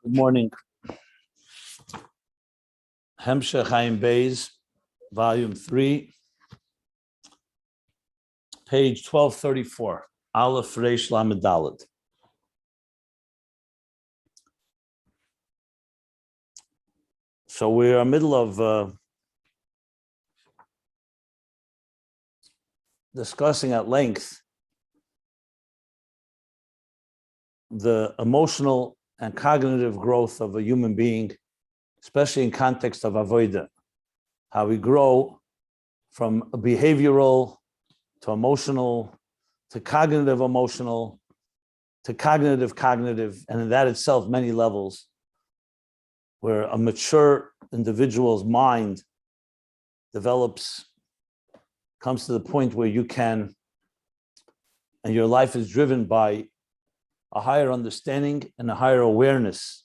Good morning. Ayin Beis, volume 3, page 1234, Aleph Reish Lamed Dalet. So we are in the middle of discussing at length the emotional and cognitive growth of a human being, especially in context of avodah, how we grow from a behavioral to emotional to cognitive emotional to cognitive, and in that itself many levels, where a mature individual's mind comes to the point where you can, and your life is driven by a higher understanding and a higher awareness,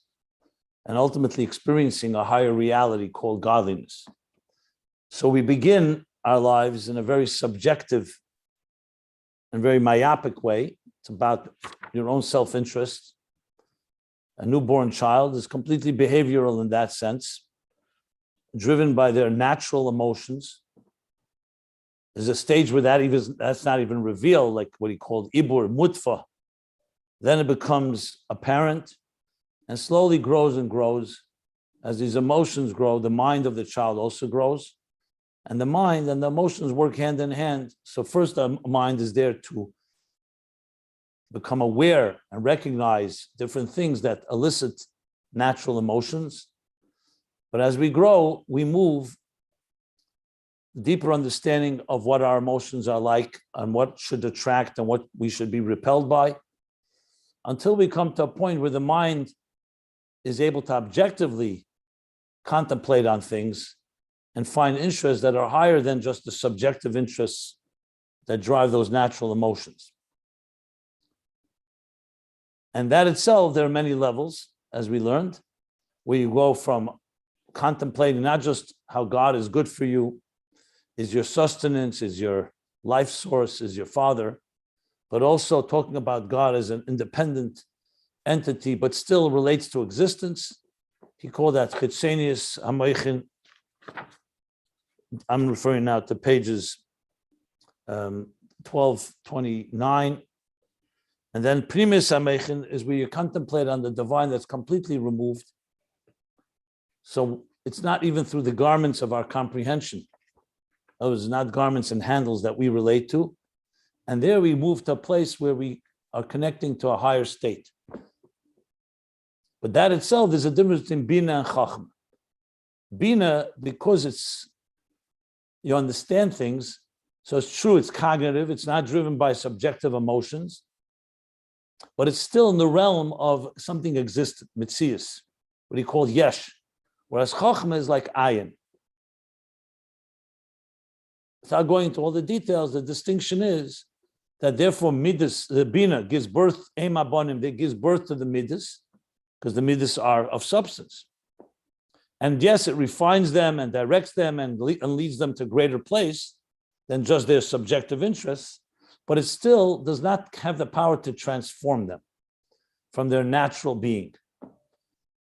and ultimately experiencing a higher reality called godliness. So we begin our lives in a very subjective and very myopic way. It's about your own self-interest. A newborn child is completely behavioral in that sense, driven by their natural emotions. There's a stage where that's not even revealed, like what he called ibur, mutfa. Then it becomes apparent and slowly grows and grows. As these emotions grow, the mind of the child also grows. And the mind and the emotions work hand in hand. So first, the mind is there to become aware and recognize different things that elicit natural emotions. But as we grow, we move deeper understanding of what our emotions are like and what should attract and what we should be repelled by, until we come to a point where the mind is able to objectively contemplate on things and find interests that are higher than just the subjective interests that drive those natural emotions. And that itself, there are many levels, as we learned, where you go from contemplating not just how God is good for you, is your sustenance, is your life source, is your father, but also talking about God as an independent entity, but still relates to existence. He called that Chassidus Hamoichin. I'm referring now to pages 1229. And then Primus Hamoichin is where you contemplate on the divine that's completely removed. So it's not even through the garments of our comprehension. Those are not garments and handles that we relate to. And there we move to a place where we are connecting to a higher state. But that itself, there's a difference between Bina and Chochma. Bina, because you understand things, so it's true, it's cognitive, it's not driven by subjective emotions, but it's still in the realm of something existent, Metzius, what he called Yesh. Whereas Chochma is like Ayin. Without going into all the details, the distinction is that therefore Midas, the Bina, gives birth, Eim Abonim, that gives birth to the Midas, because the Midas are of substance. And yes, it refines them and directs them and leads them to a greater place than just their subjective interests, but it still does not have the power to transform them from their natural being.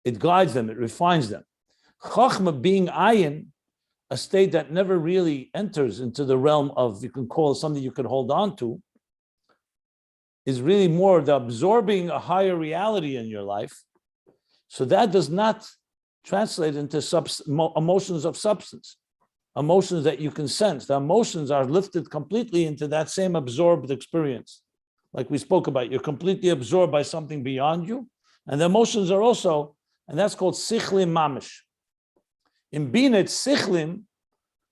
It guides them, it refines them. Chochma being Ayin, a state that never really enters into the realm of, you can call it something you could hold on to, is really more the absorbing a higher reality in your life. So that does not translate into emotions of substance, emotions that you can sense. The emotions are lifted completely into that same absorbed experience. Like we spoke about, you're completely absorbed by something beyond you. And the emotions are also, and that's called sichlim mamish. In Bina, it's sichlim,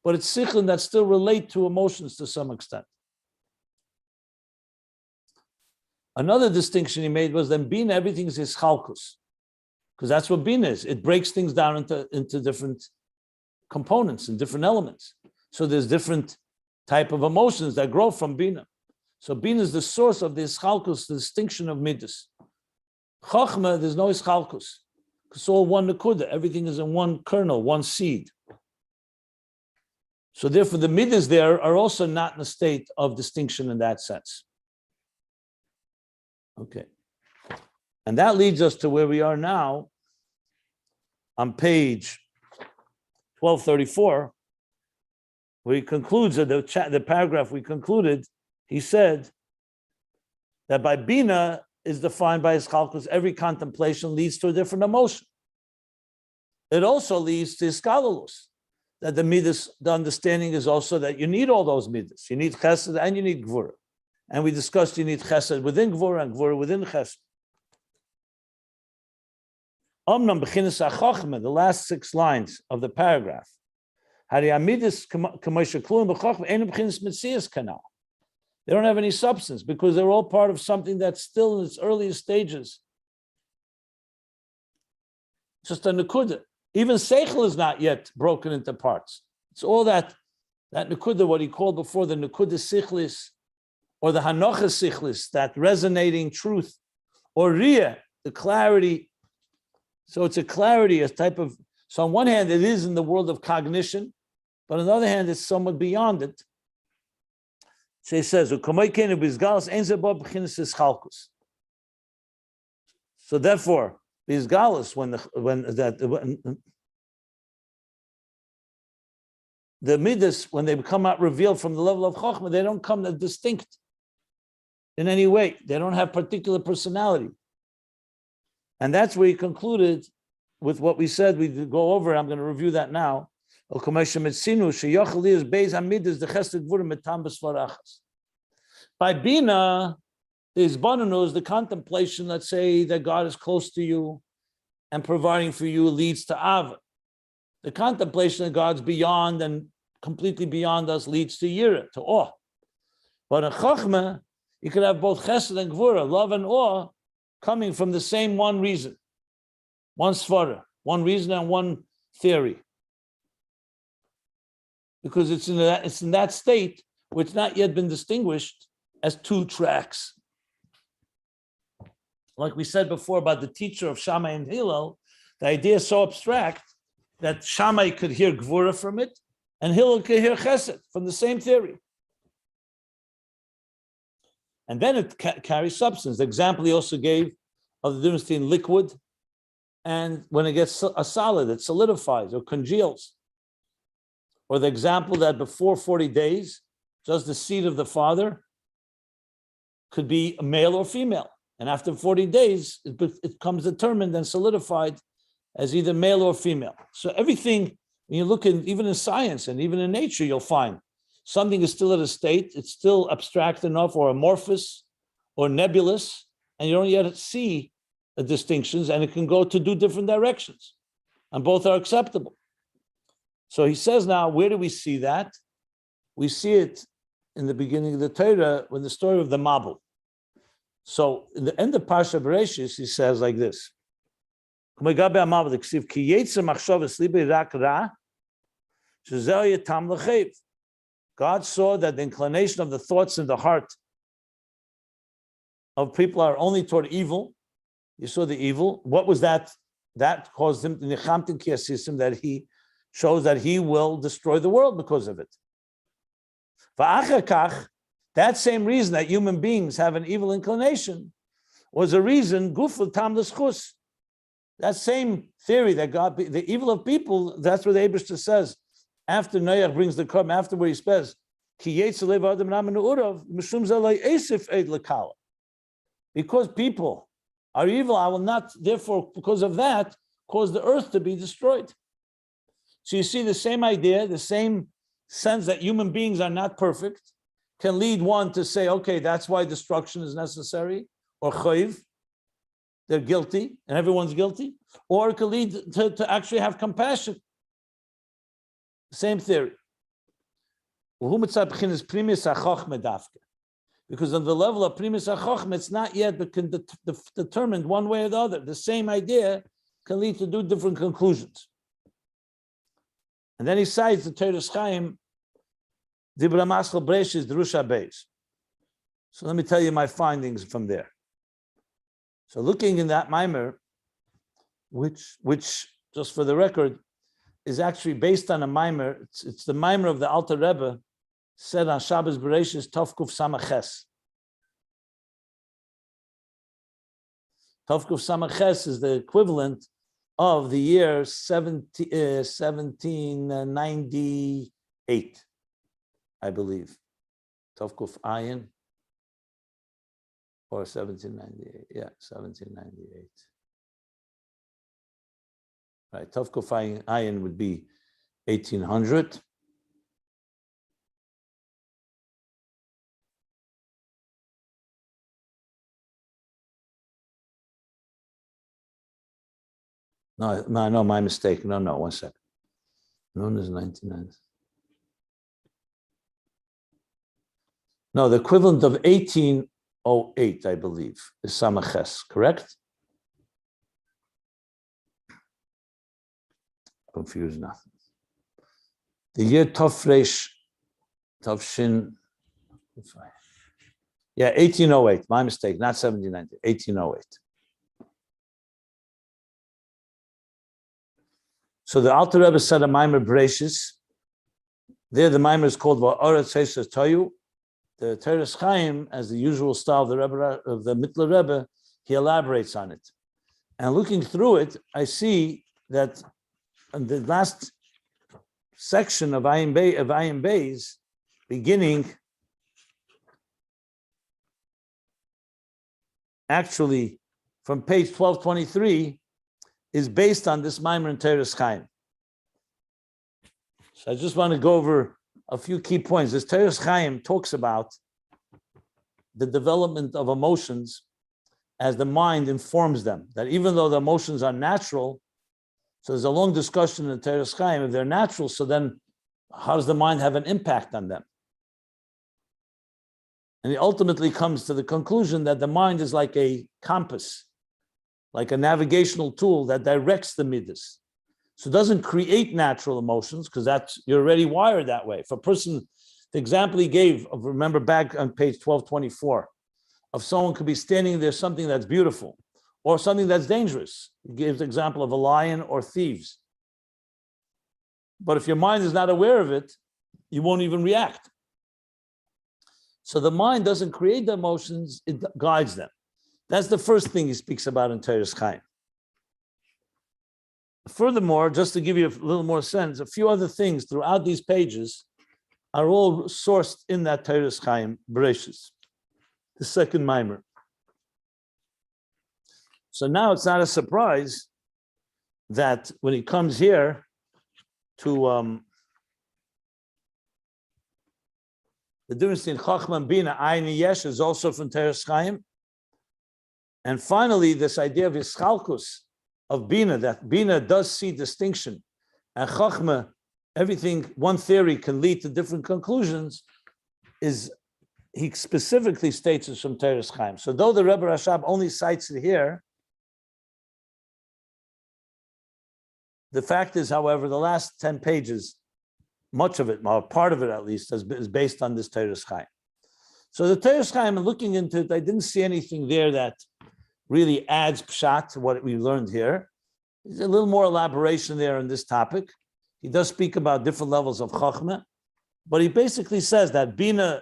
but it's sichlim that still relate to emotions to some extent. Another distinction he made was that Bina, everything is ischalkus, because that's what Bina is. It breaks things down into different components and different elements. So there's different type of emotions that grow from Bina. So Bina is the source of the ischalkus, the distinction of midas. Chochma, there's no ischalkus, because it's all one nekuda. Everything is in one kernel, one seed. So therefore, the midas there are also not in a state of distinction in that sense. Okay. And that leads us to where we are now, on page 1234, where he concludes the paragraph we concluded, he said that by Bina is defined by his chalkus, every contemplation leads to a different emotion. It also leads to iskalulus, that the midas, the understanding is also that you need all those midas. You need chesed and you need gvura. And we discussed you need chesed within gvura and gvura within chesed. Omnam b'chinas ha-chochma, the last 6 lines of the paragraph. They don't have any substance because they're all part of something that's still in its earliest stages. Just a nekuda. Even seichel is not yet broken into parts. It's all that nekuda, what he called before the nekuda sichlis, or the hanocha sichlis, that resonating truth, or riyah, the clarity. So it's a clarity, a type of. So on one hand, it is in the world of cognition, but on the other hand, it's somewhat beyond it. So he says, so therefore, bizgalus, when the midas, when they become out revealed from the level of chochma, they don't come distinct in any way. They don't have particular personality. And that's where he concluded with what we said we'd go over. I'm going to review that now. By Bina, the Isbananu, the contemplation, let's say, that God is close to you and providing for you leads to Ava. The contemplation that God's beyond and completely beyond us leads to Yira, to awe. But in Chochma, you could have both Chesed and Gvura, love and awe, coming from the same one reason, one svara, one reason and one theory. Because it's in that state where it's not yet been distinguished as 2 tracks. Like we said before about the teacher of Shammai and Hillel, the idea is so abstract that Shammai could hear Gvura from it, and Hillel could hear Chesed from the same theory. And then it carries substance. The example he also gave of the difference between liquid and when it gets a solid, it solidifies or congeals. Or the example that before 40 days, just the seed of the father could be a male or female. And after 40 days, it becomes determined and solidified as either male or female. So everything, when you look in, even in science and even in nature, you'll find something is still at a state, it's still abstract enough or amorphous or nebulous, and you don't yet see the distinctions, and it can go to 2 different directions, and both are acceptable. So he says now, where do we see that? We see it in the beginning of the Torah, when the story of the Mabul. So in the end of Parsha Bereshis, he says like this. God saw that the inclination of the thoughts in the heart of people are only toward evil. You saw the evil. What was that? That caused him that he shows that he will destroy the world because of it. That same reason that human beings have an evil inclination was a reason, that same theory that God, the evil of people, that's what the Eibishter says. After Noach brings the Korban, after where he says, because people are evil, I will not, therefore, because of that, cause the earth to be destroyed. So you see the same idea, the same sense that human beings are not perfect, can lead one to say, okay, that's why destruction is necessary, or chayiv, they're guilty, and everyone's guilty, or it could lead to actually have compassion. Same theory. Because on the level of primis ha-chochma, it's not yet determined one way or the other. The same idea can lead to 2 different conclusions. And then he cites the Torah Chaim, Dibra Maschal Breshis, Drusha Beis. So let me tell you my findings from there. So looking in that mimer, which just for the record, is actually based on a mimer. It's the mimer of the Alter Rebbe, said on Shabbos Bereshis Tovkuf Samaches. Tovkuf Samaches is the equivalent of the year 1798, I believe. Tovkuf Ayin, or 1798. Yeah, 1798. Right, Tovkuf Ayin would be 1800. No, my mistake. No, 1 second. Known as 1990. No, the equivalent of 1808, I believe, is Samaches, correct? Confused nothing. The year Tafshin. Yeah, 1808. My mistake, not 1790, 1808. So the Alter Rebbe said a Maimer Bereshis. There, the Maimer is called Va'aretz Hesed Toyu. The Teres Chaim, as the usual style of the Rebbe, of the Mittler Rebbe, he elaborates on it. And looking through it, I see that in the last section of Ayin Beis, beginning actually from page 1223, is based on this Maimer in Teres Chaim. So I just want to go over a few key points. This Teres Chaim talks about the development of emotions as the mind informs them. That even though the emotions are natural, so there's a long discussion in Teres Chaim, if they're natural, so then how does the mind have an impact on them? And he ultimately comes to the conclusion that the mind is like a compass, like a navigational tool that directs the midas. So it doesn't create natural emotions, because you're already wired that way. If a person, the example he gave, remember back on page 1224, of someone could be standing there, something that's beautiful, or something that's dangerous. He gives the example of a lion or thieves. But if your mind is not aware of it, you won't even react. So the mind doesn't create the emotions, it guides them. That's the first thing he speaks about in Teres Chaim. Furthermore, just to give you a little more sense, a few other things throughout these pages are all sourced in that Teres Chaim Bereshis, the second Maimer. So now it's not a surprise that when he comes here to the difference in Chochma and Bina, Ayin Yesh is also from Teres Chaim. And finally, this idea of Ischalkus, of Bina, that Bina does see distinction, and Chochma, everything, one theory can lead to different conclusions, is, he specifically states it's from Teres Chaim. So though the Rebbe Rashab only cites it here, the fact is, however, the last 10 pages, much of it, or part of it at least, is based on this Teres Chaim. So the Teres Chaim, looking into it, I didn't see anything there that really adds pshat to what we learned here. There's a little more elaboration there on this topic. He does speak about different levels of Chochma, but he basically says that Bina,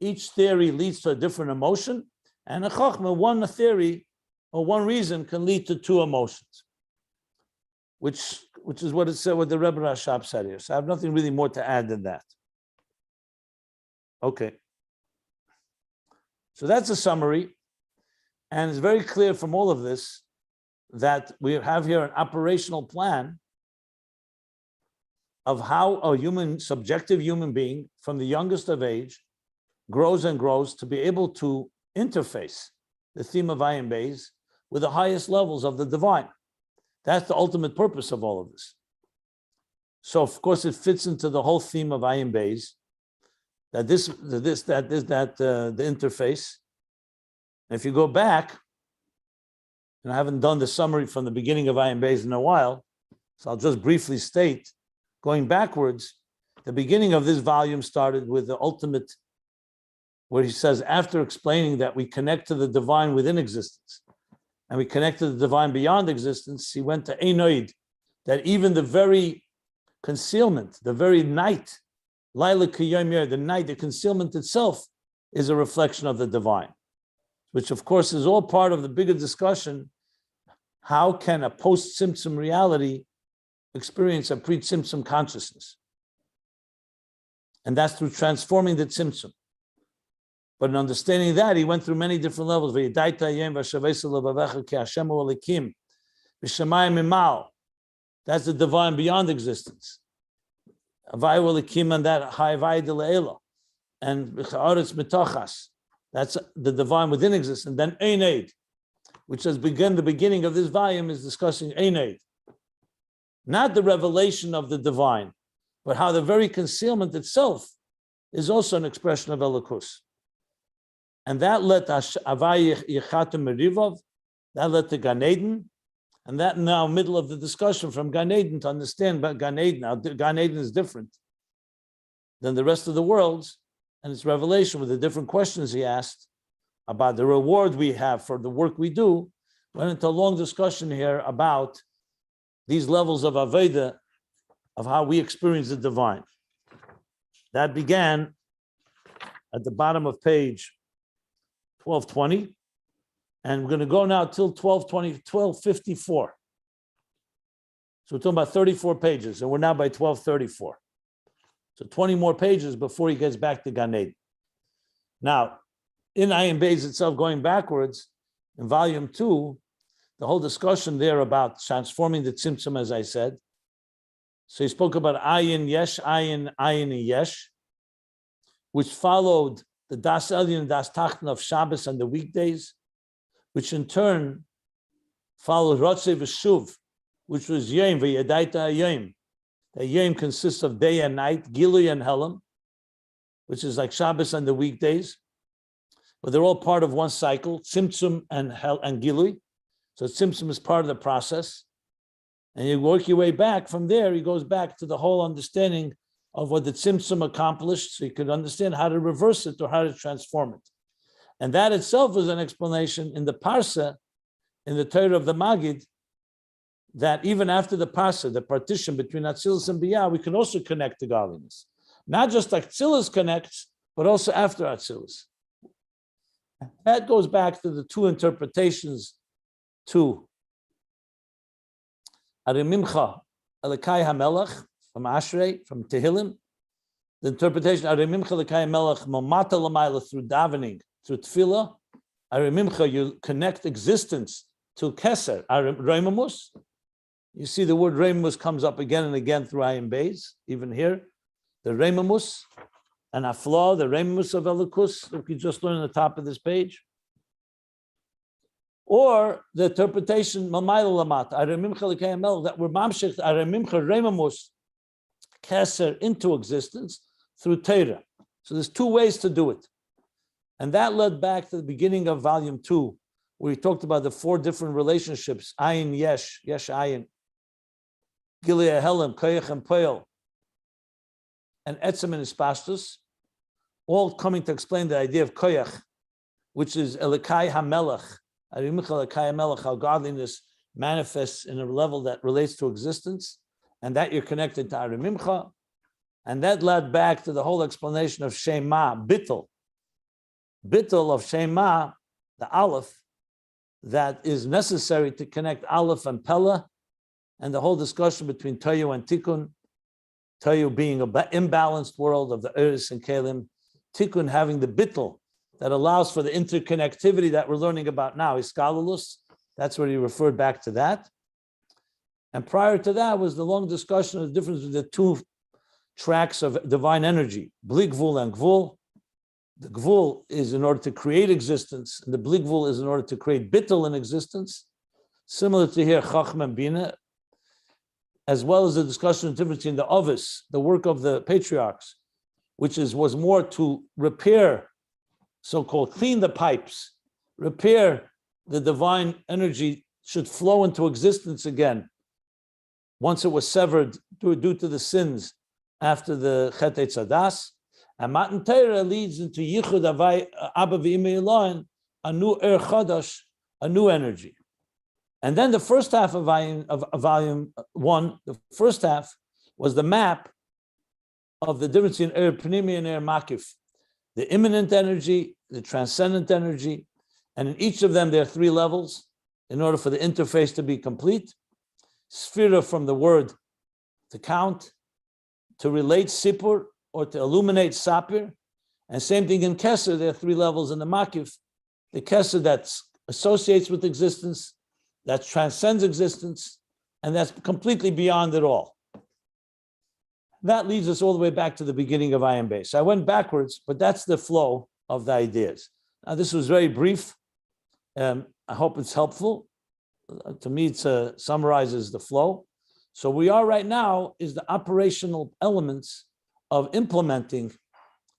each theory leads to a different emotion, and a Chochma, one theory or one reason can lead to two emotions, which is what it said, what the Rebbe Rashab said here. So I have nothing really more to add than that. Okay. So that's a summary. And it's very clear from all of this that we have here an operational plan of how a subjective human being from the youngest of age grows and grows to be able to interface the theme of Ayin Beis with the highest levels of the divine. That's the ultimate purpose of all of this. So of course it fits into the whole theme of Ayin Beis, that the interface. And if you go back, and I haven't done the summary from the beginning of Ayin Beis in a while, so I'll just briefly state, going backwards, the beginning of this volume started with the ultimate, where he says, after explaining that we connect to the divine within existence, and we connect to the divine beyond existence, he went to Einoid, that even the very concealment, the very night, Laila Kiyom Yer, the night, the concealment itself is a reflection of the divine, which of course is all part of the bigger discussion. how can a post-Tzimtzum reality experience a pre-Tzimtzum consciousness? And that's through transforming the Tzimtzum. But in understanding that, he went through many different levels. That's the divine beyond existence. And that's the divine within existence. And then Ayin, which has begun, the beginning of this volume is discussing Ayin. Not the revelation of the divine, but how the very concealment itself is also an expression of Elokus. And that led to Avay Yechatim Merivov, that led to Gan Eden, and that now middle of the discussion from Gan Eden to understand about Gan Eden. Now, Gan Eden is different than the rest of the worlds, and its revelation with the different questions he asked about the reward we have for the work we do, went into a long discussion here about these levels of Aveda, of how we experience the divine. That began at the bottom of page 1220, and we're going to go now till 1220, 1254. So we're talking about 34 pages, and we're now by 1234. So 20 more pages before he gets back to Gan Eden. Now, in Ayin Beis itself, going backwards, in volume 2, the whole discussion there about transforming the Tzimtzum, as I said. So he spoke about Ayin, Yesh, Ayin, Ayin, and Yesh, which followed the Das Elyon and Das Tachten of Shabbos and the weekdays, which in turn followed Rotzei V'Shuv, which was Yom V'Yadaita Yom. The Yom consists of day and night, Gilui and Helam, which is like Shabbos and the weekdays, but they're all part of one cycle, Tzimtzum and Gilui. So Tzimtzum is part of the process. And you work your way back from there, he goes back to the whole understanding of what the Tzimtzum accomplished, so you could understand how to reverse it or how to transform it. And that itself is an explanation in the Parsa, in the Torah of the Magid, that even after the Parsa, the partition between Atzilus and Biyah, we can also connect to godliness. Not just Atzilus connects, but also after Atzilus. That goes back to the two interpretations to Arimimcha Elikai HaMelech from Ashrei, from Tehillim. The interpretation Arimimcha Elikai HaMelech Mamata Lamayla through davening, through Tefillah. Arimimcha, you connect existence to Keser, Reimamus. You see the word Reimamus comes up again and again through Ayin Beis, even here. The Reimamus and Afla, the Reimamus of Elokus, that we just learned on the top of this page. Or the interpretation, Mamayla Lamat, Arimimcha Lekei HaMelech, that we're Mamshech, Arimimcha Reimamus, Keser into existence through Torah. So there's two ways to do it. And that led back to the beginning of volume 2, where he talked about the 4 different relationships, Ayin, Yesh, Yesh, Ayin, Gilead, Helam, Koyach, and Poel, and Etzem and Ispastus, all coming to explain the idea of Koyach, which is Elikai HaMelech, Arimimcha Elikai HaMelech, how godliness manifests in a level that relates to existence, and that you're connected to Arimimcha, and that led back to the whole explanation of Shema, Bittul. Bittul of Shema, the Aleph, that is necessary to connect Aleph and Pella, and the whole discussion between Toyu and Tikkun, Toyu being an imbalanced world of the Eris and Kalim, Tikkun having the Bittul that allows for the interconnectivity that we're learning about now, Iskalulus, that's where he referred back to that. And prior to that was the long discussion of the difference between the 2 tracks of divine energy, Bli Gvul and Gvul. The Gvul is in order to create existence, and the Bli Gvul is in order to create Bittul in existence, similar to here, Chochma and Bina, as well as the discussion of the difference between the Ovis, the work of the patriarchs, which was more to repair, so-called clean the pipes, repair the divine energy should flow into existence again once it was severed due to the sins after the Chet Eitzadas. And Matan Torah leads into Yichud Avai Abba V'Imei Elohim, a new Chadash, a new energy. And then the first half of volume 1, the first half was the map of the difference in Pnimi and Makif, the immanent energy, the transcendent energy, and in each of them there are 3 levels. in order for the interface to be complete. Sphira from the word to count, to relate sipur, or to illuminate sapir. And same thing in Kesser, there are 3 levels in the Makif. The Kesser that associates with existence, that transcends existence, and that's completely beyond it all. That leads us all the way back to the beginning of Ayin Beis. I went backwards, but that's the flow of the ideas. Now, this was very brief. I hope it's helpful. To me, it summarizes the flow. So we are right now is the operational elements of implementing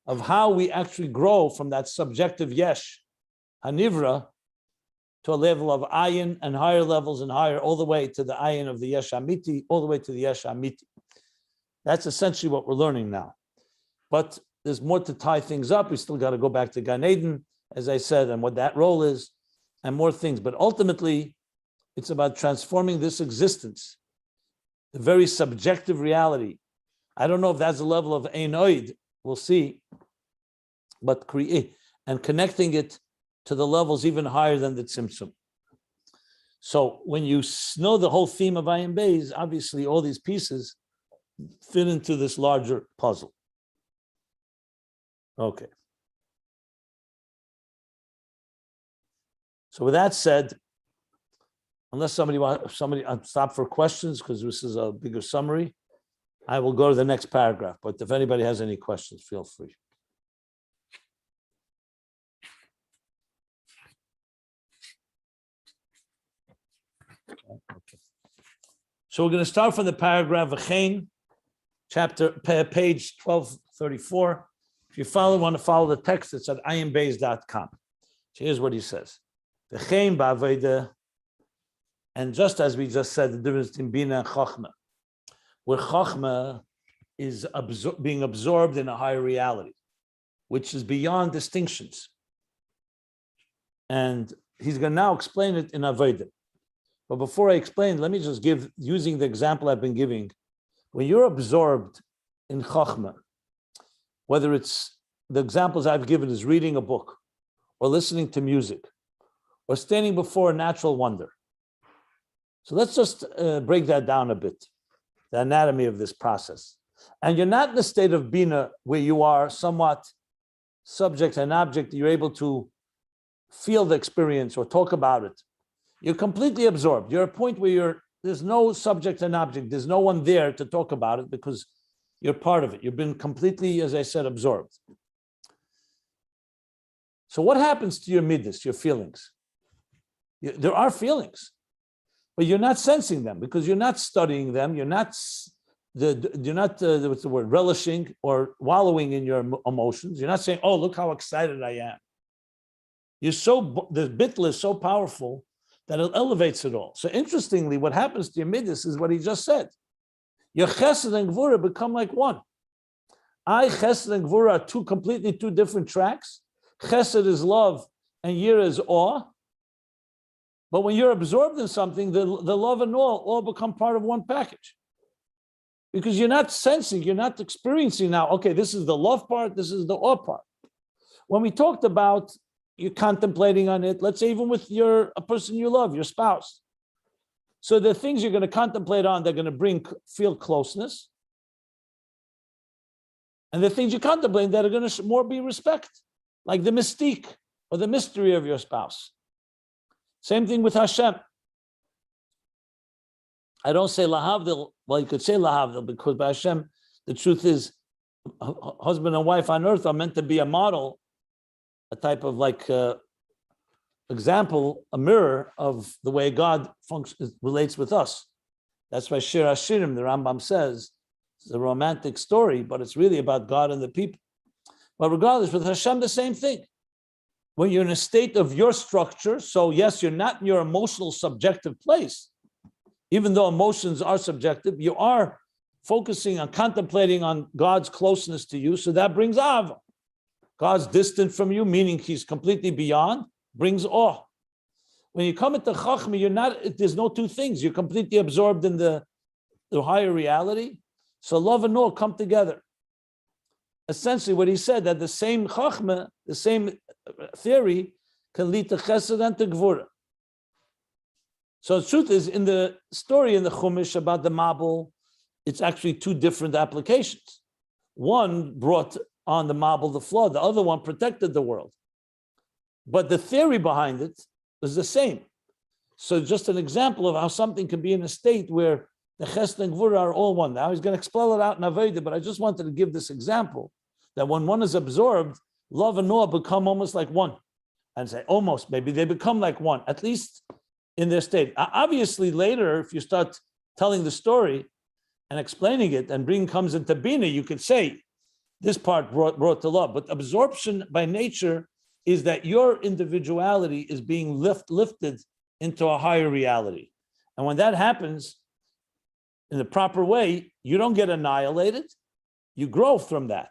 of how we actually grow from that subjective yesh, hanivra, to a level of ayin and higher levels and higher, all the way to the ayin of the yesh amiti, all the way to the yesh amiti. That's essentially what we're learning now. But there's more to tie things up. We still got to go back to Gan Eden, as I said, and what that role is, and more things. But ultimately, it's about transforming this existence, the very subjective reality. I don't know if that's the level of Einoid, we'll see, but create and connecting it to the levels even higher than the Tzimtzum. So when you know the whole theme of Ayin Beis, obviously all these pieces fit into this larger puzzle. Okay. So with that said, unless somebody stop for questions, because this is a bigger summary, I will go to the next paragraph. But if anybody has any questions, feel free. Okay. So we're going to start from the paragraph V'chein, page 1234. If you want to follow the text, it's at ayinbeis.com. So here's what he says. V'chein ba'aveda, and just as we just said, the difference between Bina and Chochma, where Chochma is being absorbed in a higher reality, which is beyond distinctions. And he's going to now explain it in Aveda. But before I explain, let me just give, using the example I've been giving, when you're absorbed in Chochma, whether it's the examples I've given is reading a book, or listening to music, or standing before a natural wonder. So let's just break that down a bit, the anatomy of this process. And you're not in the state of Bina where you are somewhat subject and object, you're able to feel the experience or talk about it. You're completely absorbed. You're at a point where there's no subject and object. There's no one there to talk about it because you're part of it. You've been completely, as I said, absorbed. So what happens to your midas, your feelings? There are feelings, but you're not sensing them because you're not studying them. You're not what's the word, relishing or wallowing in your emotions. You're not saying, oh, look how excited I am. The Bittul is so powerful that it elevates it all. So interestingly, what happens to your midas is what he just said. Your chesed and gvura become like one. Chesed and gvura are completely two different tracks. Chesed is love and yira is awe. But when you're absorbed in something, the love and awe all become part of one package. Because you're not sensing, you're not experiencing now, okay, this is the love part, this is the awe part. When we talked about you're contemplating on it, let's say even with a person you love, your spouse. So the things you're going to contemplate on, they're going to feel closeness. And the things you contemplate that are going to more be respect, like the mystique or the mystery of your spouse. Same thing with Hashem. I don't say lahavdil. Well, you could say lahavdil because by Hashem, the truth is, husband and wife on earth are meant to be a model, a type of example, a mirror of the way God relates with us. That's why Shir Hashirim, the Rambam says, it's a romantic story, but it's really about God and the people. But regardless, with Hashem, the same thing. When you're in a state of your structure, so yes, you're not in your emotional subjective place. Even though emotions are subjective, you are focusing on contemplating on God's closeness to you, so that brings Ava. God's distant from you, meaning he's completely beyond, brings awe. When you come into Chochma, there's no two things. You're completely absorbed in the higher reality. So love and awe come together. Essentially what he said, that the same Chochma, the same theory, can lead to Chesed and to Gvura. So the truth is, in the story in the Chumash about the Mabul, it's actually two different applications. One brought on the Mabul the flood, the other one protected the world. But the theory behind it is the same. So just an example of how something can be in a state where the Chesed and Gvura are all one. Now he's going to explain it out in Aveda, but I just wanted to give this example that when one is absorbed, love and Noah become almost like one. And say almost, maybe they become like one, at least in their state. Obviously, later, if you start telling the story and explaining it, and bring comes into Bina, you could say this part brought to love. But absorption by nature is that your individuality is being lifted into a higher reality. And when that happens in the proper way, you don't get annihilated, you grow from that.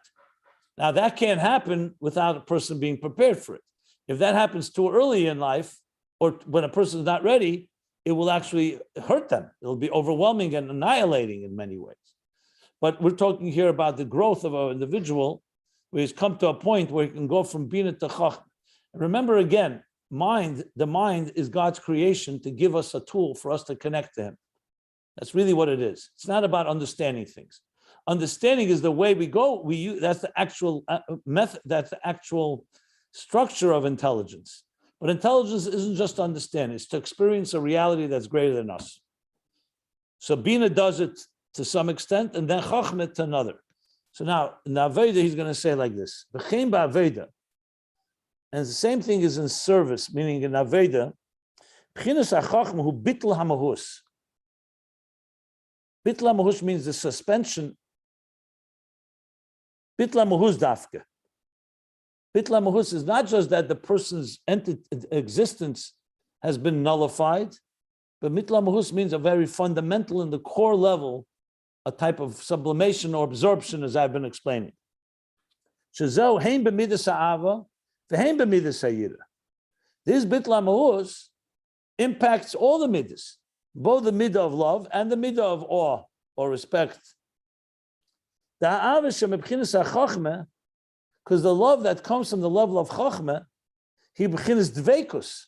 Now, that can't happen without a person being prepared for it. If that happens too early in life, or when a person is not ready, it will actually hurt them. It'll be overwhelming and annihilating in many ways. But we're talking here about the growth of an individual where he's come to a point where he can go from Bina to Chochma. Remember again, the mind is God's creation to give us a tool for us to connect to him. That's really what it is. It's not about understanding things. Understanding is the way we go. That's the actual method. That's the actual structure of intelligence. But intelligence isn't just to understand, it's to experience a reality that's greater than us. So Bina does it to some extent, and then Chochma to another. So now, in Aveda, he's going to say like this, B'chein ba'Aveda, and the same thing is in service, meaning in Aveda, B'chinas ha'Chochma hu Bittul ha'mahus. Bittul ha'mahus means the suspension. Bittul ha'mahus dafka. Bittul ha'mahus is not just that the person's existence has been nullified, but Bittul ha'mahus means a very fundamental, in the core level, a type of sublimation or absorption, as I've been explaining. Shezeu hein b'midas ha'ava v'hein b'midas ha'yira. This Bittul ha'mahus impacts all the midas, both the midah of love and the midah of awe or respect. The ha'ava shemebchinas ha'chochma, because the love that comes from the level of Chochma, he b'chinas dveikus.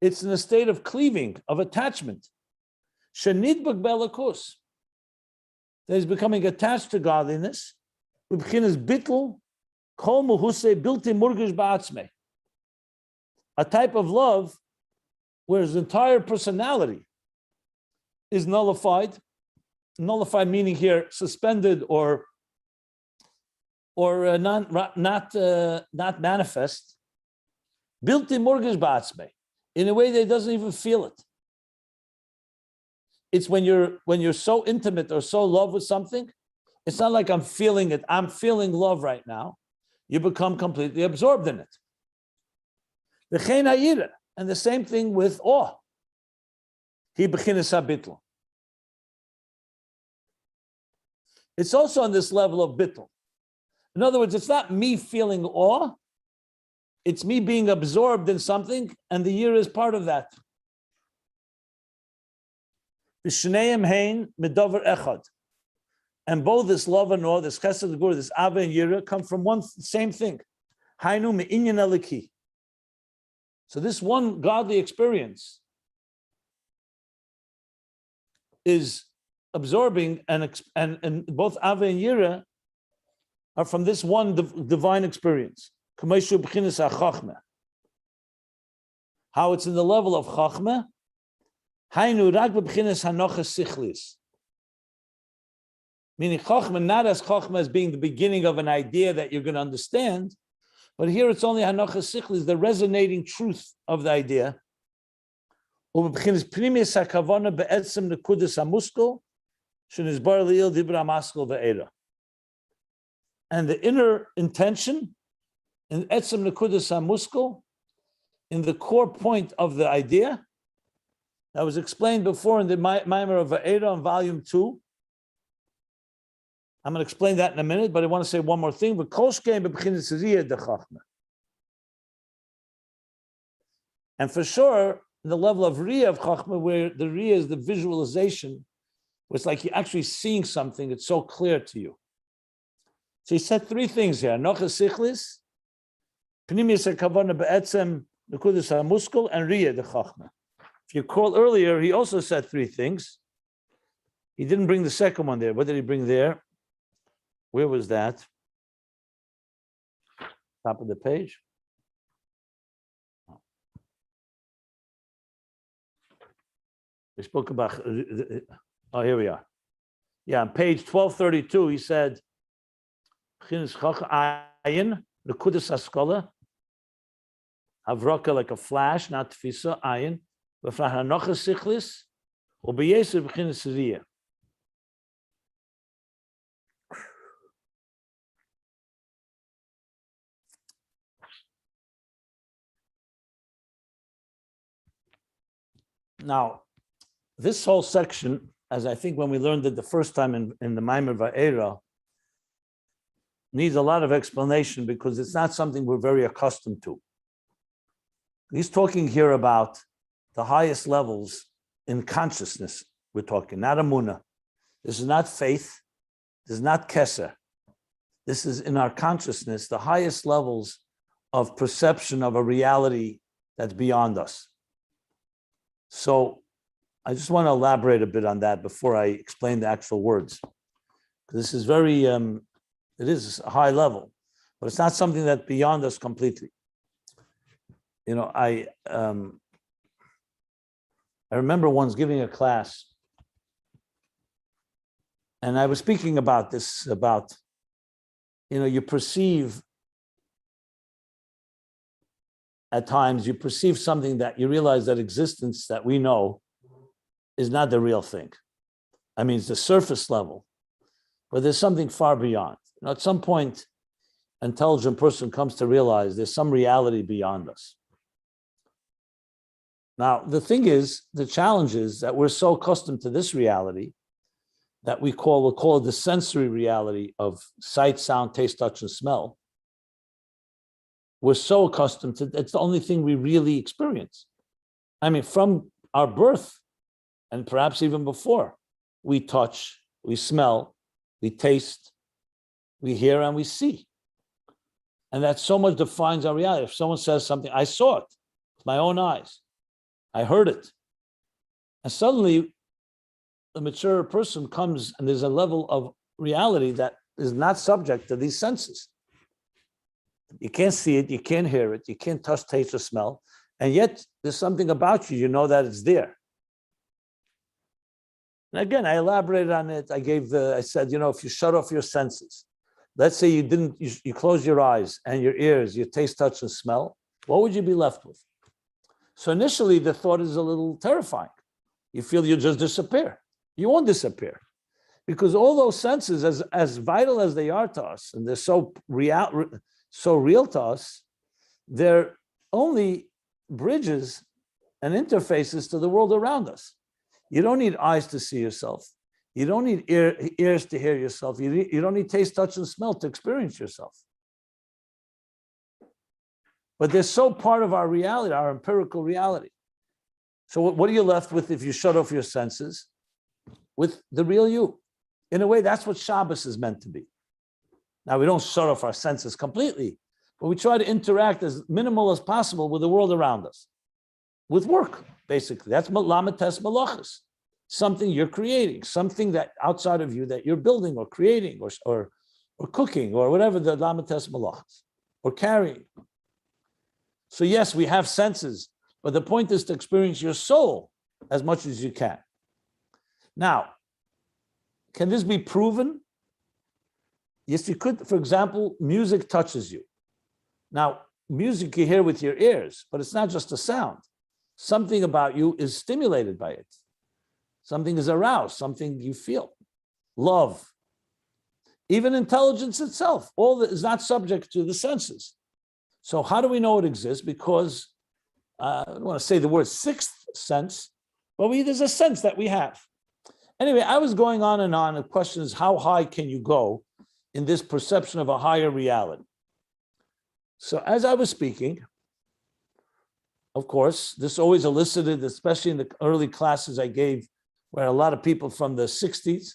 It's in a state of cleaving, of attachment. Shenidbak belakus. That is becoming attached to godliness. B'chinas bittul kol muhusei bilti murgish ba'atzmei. A type of love where his entire personality is nullified. Nullified meaning here suspended or not manifest, bilti murgish ba'atzmei, in a way that he doesn't even feel it. It's when you're so intimate or so in love with something, it's not like I'm feeling it. I'm feeling love right now. You become completely absorbed in it. V'chein ha'yira, and the same thing with awe. He b'chinas ha'bittul. It's also on this level of bittul. In other words, it's not me feeling awe, it's me being absorbed in something, and the year is part of that. V'shneim hein medavar echad. And both this love and awe, this chesed and gvura, this ava and yira, come from one same thing. Hainu me'inyan eliki. So this one godly experience is absorbing, and both ava and yira are from this one divine experience. How it's in the level of Chochma, meaning Chochma, not as Chochma as being the beginning of an idea that you're going to understand, but here it's only Hanochas Sichlis, the resonating truth of the idea. And the inner intention in etzem nekudas hamuskel, in the core point of the idea, that was explained before in the Maimer of Va'era on volume 2. I'm going to explain that in a minute, but I want to say one more thing. And for sure, the level of Riyah of Chochma, where the Riyah is the visualization, where it's like you're actually seeing something, it's so clear to you. So he said three things here: Nochas Sichlis, Pnimius HaKavana Be'etzem Nekudas HaMuskel, and Riyah the Chochma. If if you recall earlier, he also said three things. He didn't bring the second one there. What did he bring there? Where was that? Top of the page. We spoke about, oh, here we are. Yeah, on page 1232, he said, Ayin, the Kudus Haskalah, Havraka like a flash, not tfisa, Ayin, V'frahanocha sichlis, U'beyeser b'chinas riyah. Now, this whole section, as I think when we learned it the first time in the Maimer Va'era, needs a lot of explanation because it's not something we're very accustomed to. He's talking here about the highest levels in consciousness, we're talking, not Amunah. This is not faith. This is not Keser. This is in our consciousness, the highest levels of perception of a reality that's beyond us. So I just want to elaborate a bit on that before I explain the actual words. This is very, it is a high level, but it's not something that's beyond us completely. You know, I remember once giving a class, and I was speaking about this, about, you know, you perceive, at times you perceive something that you realize that existence that we know is not the real thing. I mean, it's the surface level, but there's something far beyond. You know, at some point, an intelligent person comes to realize there's some reality beyond us. Now, the thing is, the challenge is that we're so accustomed to this reality that we'll call it the sensory reality of sight, sound, taste, touch, and smell. We're so accustomed to, it's the only thing we really experience. I mean, from our birth, and perhaps even before, we touch, we smell, we taste, we hear, and we see. And that so much defines our reality. If someone says something, I saw it with my own eyes, I heard it. And suddenly, the mature person comes and there's a level of reality that is not subject to these senses. You can't see it, you can't hear it, you can't touch, taste, or smell, and yet there's something about you, you know that it's there. And again, I elaborated on it. I said, you know, if you shut off your senses, let's say you close your eyes and your ears, your taste, touch, and smell, what would you be left with? So initially, the thought is a little terrifying. You feel you'll just disappear. You won't disappear. Because all those senses, as vital as they are to us, and they're so real to us, they're only bridges and interfaces to the world around us. You don't need eyes to see yourself. You don't need ears to hear yourself. You don't need taste, touch, and smell to experience yourself. But they're so part of our reality, our empirical reality. So what are you left with if you shut off your senses? With the real you. In a way, that's what Shabbos is meant to be. Now, we don't shut off our senses completely, but we try to interact as minimal as possible with the world around us. With work, basically. That's lamates malachas. Something you're creating, something that outside of you that you're building or creating or cooking or whatever the lamates malachas, or carrying. So yes, we have senses, but the point is to experience your soul as much as you can. Now, can this be proven? Yes, you could. For example, music touches you. Now, music you hear with your ears, but it's not just a sound. Something about you is stimulated by it. Something is aroused, something you feel. Love. Even intelligence itself, all that is not subject to the senses. So how do we know it exists? Because I don't want to say the word sixth sense, but there's a sense that we have. Anyway, I was going on and on. The question is, how high can you go in this perception of a higher reality? So as I was speaking, of course, this always elicited, especially in the early classes I gave, where a lot of people from the 60s,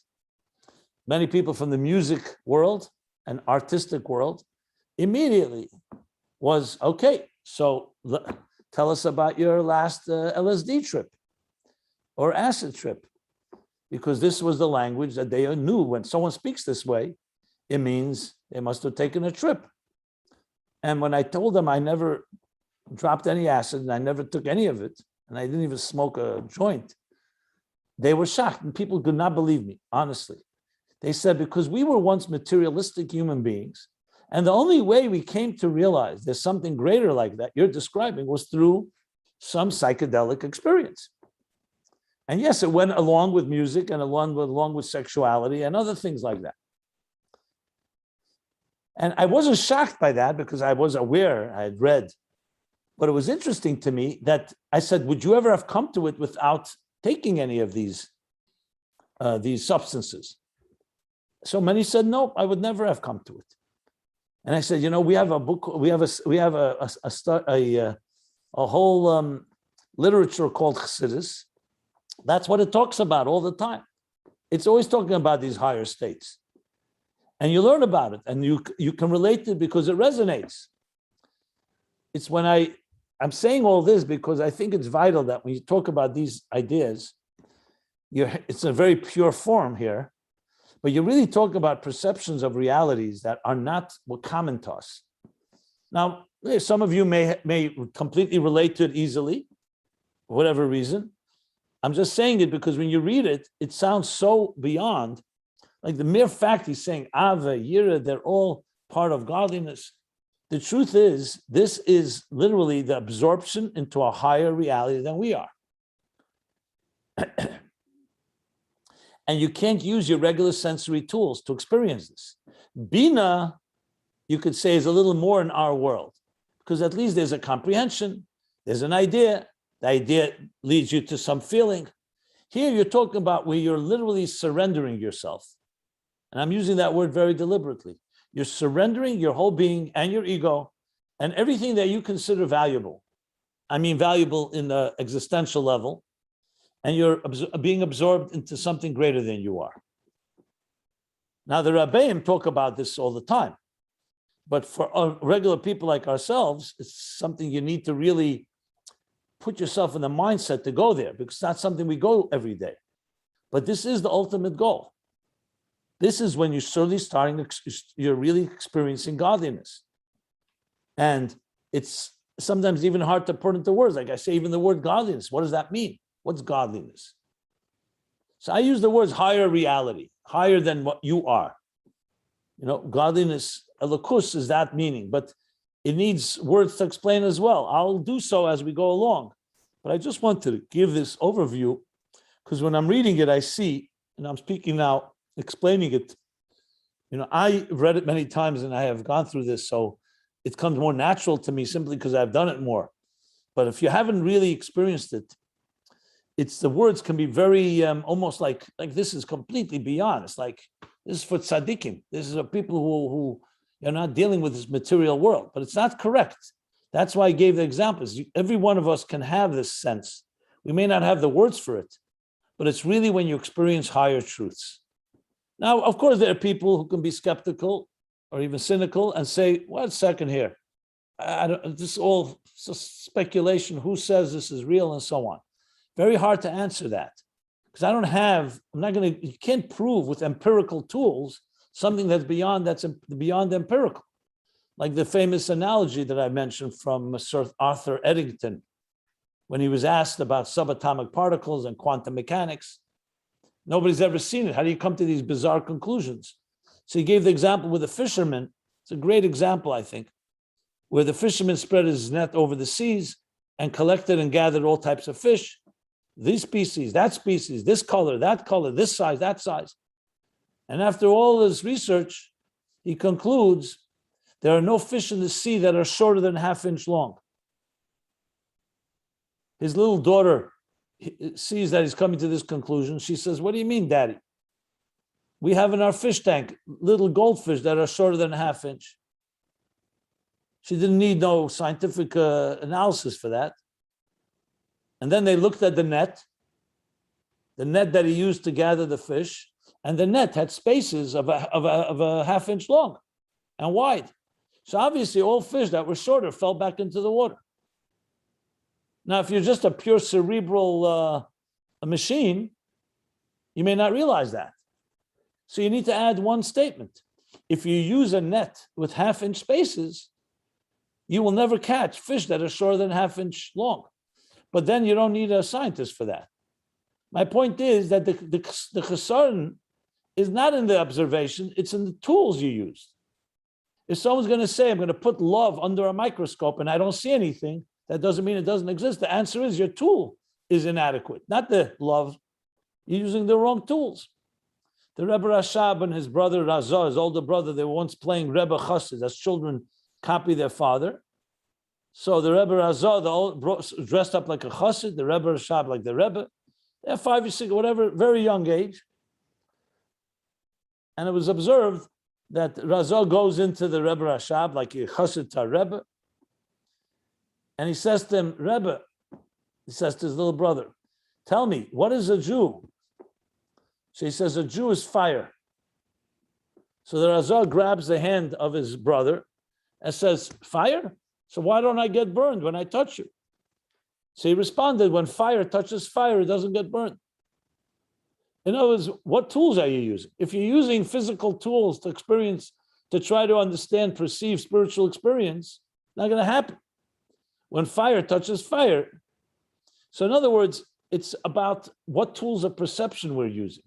many people from the music world and artistic world, immediately was, okay, so tell us about your last LSD trip. or acid trip, because this was the language that they knew. When someone speaks this way, it means they must have taken a trip. And when I told them I never dropped any acid and I never took any of it, and I didn't even smoke a joint, they were shocked, and people could not believe me, honestly. They said, because we were once materialistic human beings, and the only way we came to realize there's something greater like that you're describing was through some psychedelic experience. And yes, it went along with music and along with sexuality and other things like that. And I wasn't shocked by that because I was aware, I had read. But it was interesting to me that I said, would you ever have come to it without taking any of these substances? So many said, no, I would never have come to it. And I said, we have a book, we have a whole literature called Chassidus. That's what it talks about all the time. It's always talking about these higher states. And you learn about it, and you can relate to it because it resonates. It's when I'm saying all this because I think it's vital that when you talk about these ideas, it's a very pure form here, but you really talk about perceptions of realities that are not common to us. Now, some of you may completely relate to it easily, for whatever reason. I'm just saying it because when you read it, it sounds so beyond, like the mere fact he's saying, Ava, Yira, they're all part of godliness. The truth is, this is literally the absorption into a higher reality than we are. And you can't use your regular sensory tools to experience this. Bina, you could say, is a little more in our world, because at least there's a comprehension, there's an idea, the idea leads you to some feeling. Here you're talking about where you're literally surrendering yourself. And I'm using that word very deliberately. You're surrendering your whole being and your ego and everything that you consider valuable. I mean, valuable in the existential level, and you're being absorbed into something greater than you are. Now, the Rabbeim talk about this all the time, but for regular people like ourselves, it's something you need to really put yourself in the mindset to go there, because it's not something we go every day. But this is the ultimate goal. This is when you're really experiencing godliness. And it's sometimes even hard to put into words. Like I say, even the word godliness, what does that mean? What's godliness? So I use the words higher reality, higher than what you are. Godliness, elokus is that meaning, but it needs words to explain as well. I'll do so as we go along. But I just want to give this overview, because when I'm reading it, I see, and I'm speaking now, explaining it. I read it many times and I have gone through this, so it comes more natural to me simply because I've done it more. But if you haven't really experienced it, the words can be very almost like this is completely beyond. It's like, this is for tzaddikim. This is for people who are not dealing with this material world, but it's not correct. That's why I gave the examples. Every one of us can have this sense. We may not have the words for it, but it's really when you experience higher truths. Now, of course, there are people who can be skeptical or even cynical and say, "Wait a second here. This is all speculation. Who says this is real?" and so on. Very hard to answer that, because you can't prove with empirical tools something that's beyond empirical. Like the famous analogy that I mentioned from Sir Arthur Eddington, when he was asked about subatomic particles and quantum mechanics. Nobody's ever seen it. How do you come to these bizarre conclusions? So he gave the example with a fisherman. It's a great example, I think, where the fisherman spread his net over the seas and collected and gathered all types of fish. This species, that species, this color, this size, that size. And after all this research, he concludes there are no fish in the sea that are shorter than a half-inch long. His little daughter sees that he's coming to this conclusion. She says, "What do you mean, Daddy? We have in our fish tank little goldfish that are shorter than a half-inch." She didn't need no scientific analysis for that. And then they looked at the net that he used to gather the fish, and the net had spaces of a half-inch long and wide. So obviously all fish that were shorter fell back into the water. Now, if you're just a pure cerebral a machine, you may not realize that. So you need to add one statement. If you use a net with half-inch spaces, you will never catch fish that are shorter than half-inch long. But then you don't need a scientist for that. My point is that the chesaron is not in the observation, it's in the tools you use. If someone's going to say, I'm going to put love under a microscope and I don't see anything, that doesn't mean it doesn't exist. The answer is your tool is inadequate, not the love. You're using the wrong tools. The Rebbe Rashab and his brother Razah, his older brother, they were once playing Rebbe Chassidus as children copy their father. So the Rebbe Razah, dressed up like a Chassid, the Rebbe Rashab like the Rebbe. They're 5 or 6, whatever, very young age. And it was observed that Razah goes into the Rebbe Rashab like a Chassid to Rebbe. And he says to him, Rebbe, he says to his little brother, tell me, what is a Jew? So he says, a Jew is fire. So the Razah grabs the hand of his brother and says, fire? So why don't I get burned when I touch you? So he responded, when fire touches fire, it doesn't get burned. In other words, what tools are you using? If you're using physical tools to experience, to try to understand, perceive spiritual experience, not going to happen. When fire touches fire. So in other words, it's about what tools of perception we're using.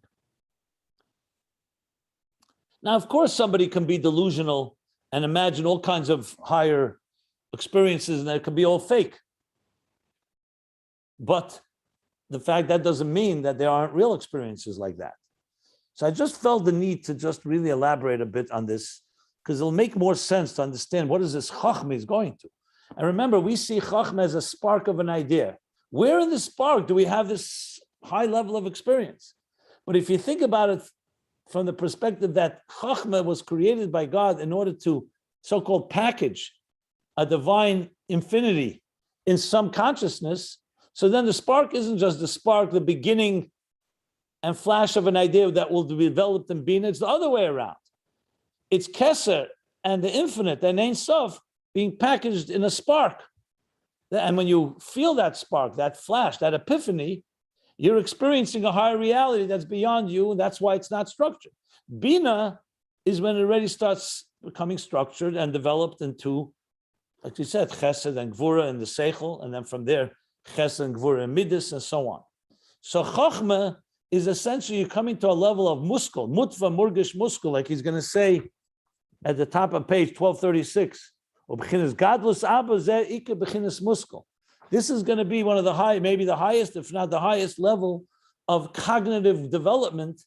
Now, of course, somebody can be delusional and imagine all kinds of higher experiences, and that could be all fake. But the fact that doesn't mean that there aren't real experiences like that. So I just felt the need to just really elaborate a bit on this, because it'll make more sense to understand what is this Chochma is going to. And remember, we see Chochma as a spark of an idea. Where in the spark do we have this high level of experience? But if you think about it from the perspective that Chochma was created by God in order to so-called package a divine infinity in some consciousness, so then the spark isn't just the spark, the beginning and flash of an idea that will be developed in Bina. It's the other way around. It's Keser and the infinite and Ein Sof being packaged in a spark. And when you feel that spark, that flash, that epiphany, you're experiencing a higher reality that's beyond you, and that's why it's not structured. Bina is when it already starts becoming structured and developed into, like you said, Chesed and Gvura and the Seichel, and then from there, Chesed and Gvura and Midas, and so on. So Chochma is essentially you're coming to a level of muskul, mutva murgish muskul, like he's going to say at the top of page 1236. This is going to be one of the high, maybe the highest, if not the highest level of cognitive development,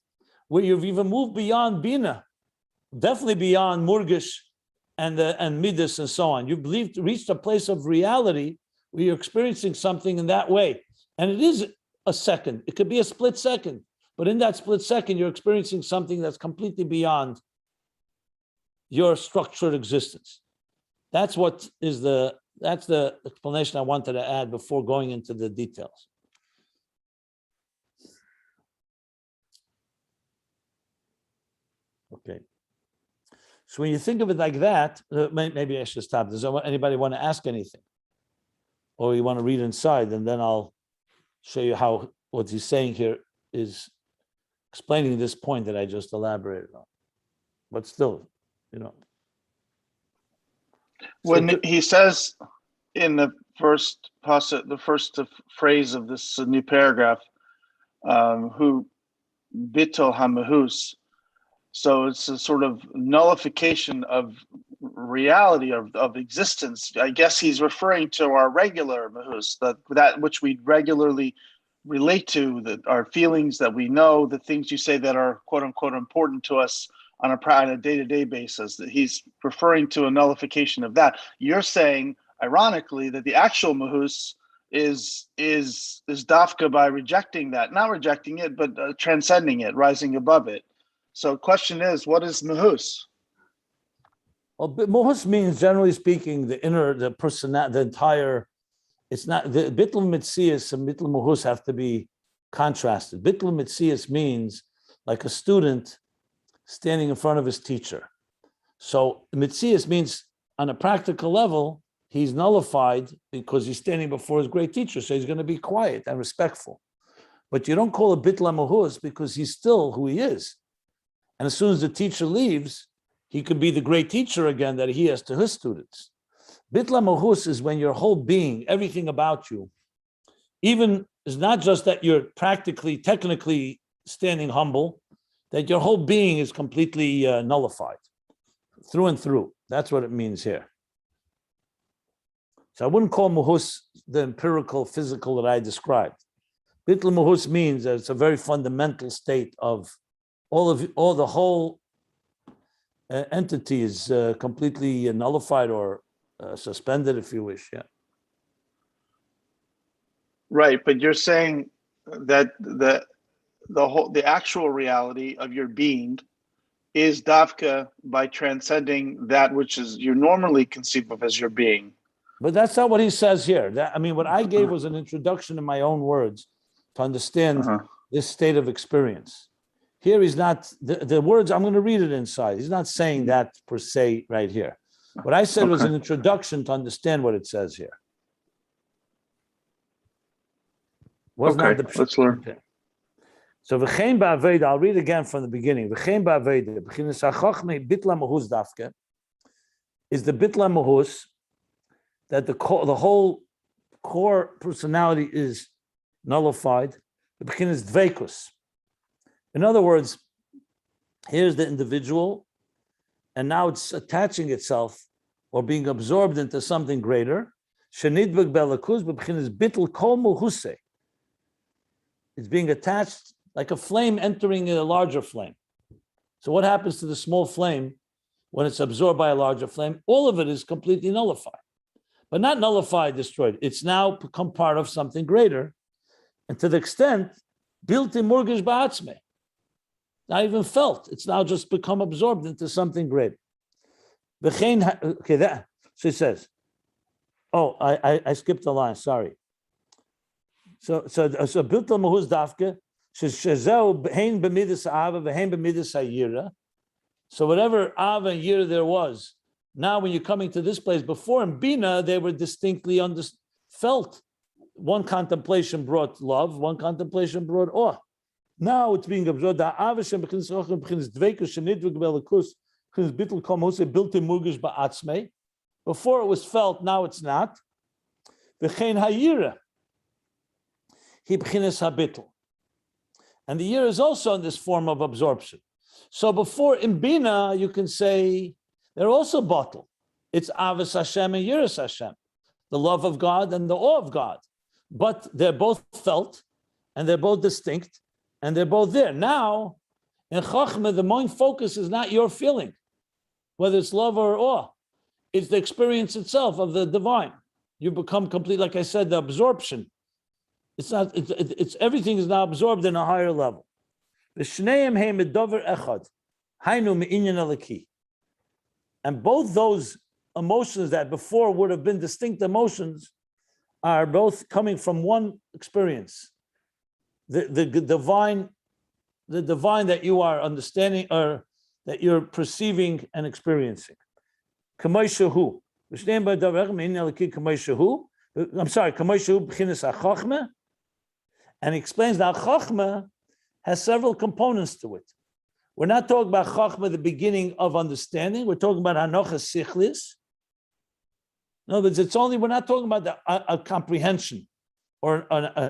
where you've even moved beyond Bina, definitely beyond Murgish and Midas and so on. You've reached a place of reality where you're experiencing something in that way. And it is a second. It could be a split second. But in that split second, you're experiencing something that's completely beyond your structured existence. That's the explanation I wanted to add before going into the details. Okay. So when you think of it like that, maybe I should stop. Does anybody want to ask anything? Or you want to read inside, and then I'll show you how what he's saying here is explaining this point that I just elaborated on. But still, When he says in the first phrase of this new paragraph, who Bittul hamahus, so it's a sort of nullification of reality of existence. I guess he's referring to our regular mahus, that which we regularly relate to, our feelings that we know, the things you say that are quote unquote important to us on a day-to-day basis. That he's referring to a nullification of that. You're saying, ironically, that the actual mahus is dafka by rejecting that, not rejecting it, but transcending it, rising above it. So the question is, what is mahus? Well, mahus means, generally speaking, the inner, the person, the entire. It's not the bittul mitzias and bittul mahus have to be contrasted. Bittul mitzias means like a student standing in front of his teacher. So mitzias means on a practical level, he's nullified because he's standing before his great teacher. So he's going to be quiet and respectful. But you don't call it Bittul Mahus because he's still who he is. And as soon as the teacher leaves, he could be the great teacher again that he has to his students. Bittul Mahus is when your whole being, everything about you, even is not just that you're practically, technically standing humble, that your whole being is completely nullified through and through. That's what it means here. So I wouldn't call Mahus the empirical, physical that I described. Bittul Mahus means that it's a very fundamental state of all the whole entity is completely nullified or suspended, if you wish. Yeah. Right, but you're saying that the actual reality of your being is davka by transcending that which is you normally conceive of as your being. But that's not what he says here. What I gave was an introduction in my own words to understand this state of experience. Here he's not, the words, I'm going to read it inside. He's not saying that per se right here. What I said was an introduction to understand what it says here. Let's learn. Okay. So v'chein ba'aveda, I'll read again from the beginning. V'chein ba'aveda, b'chinas ha'chochma bittul mahus dafke, is the bittul mahus that the whole core personality is nullified. The b'chinas dveikus. In other words, here's the individual, and now it's attaching itself or being absorbed into something greater. Shenidbek belakuz b'chinas bittul kol muhuse. It's being attached like a flame entering a larger flame. So what happens to the small flame when it's absorbed by a larger flame? All of it is completely nullified, but not nullified, destroyed. It's now become part of something greater. And to the extent, built in murgish ba'atzme, not even felt. It's now just become absorbed into something greater. Okay, so it says, oh, I skipped a line, sorry. So Bittul Mahus Dafke, Hein b'midas Ava v'Hein b'midas Hayira. So whatever Ava and Yira there was, now when you're coming to this place, before in Bina, they were distinctly felt. One contemplation brought love, one contemplation brought awe. Now it's being absorbed. Before it was felt, now it's not. V'chein Hayira. And the year is also in this form of absorption. So before in Bina, you can say they're also bottle. It's Avos Hashem and Yiras Hashem, the love of God and the awe of God. But they're both felt, and they're both distinct, and they're both there. Now, in Chochma, the main focus is not your feeling, whether it's love or awe. It's the experience itself of the divine. You become complete, like I said, the absorption. It's not. It's everything is now absorbed in a higher level. And both those emotions that before would have been distinct emotions are both coming from one experience. The divine that you are understanding or that you're perceiving and experiencing. I'm sorry. And he explains that Chochma has several components to it. We're not talking about Chochma, the beginning of understanding. We're talking about Hanochas Sichlis. In other words, we're not talking about a comprehension, or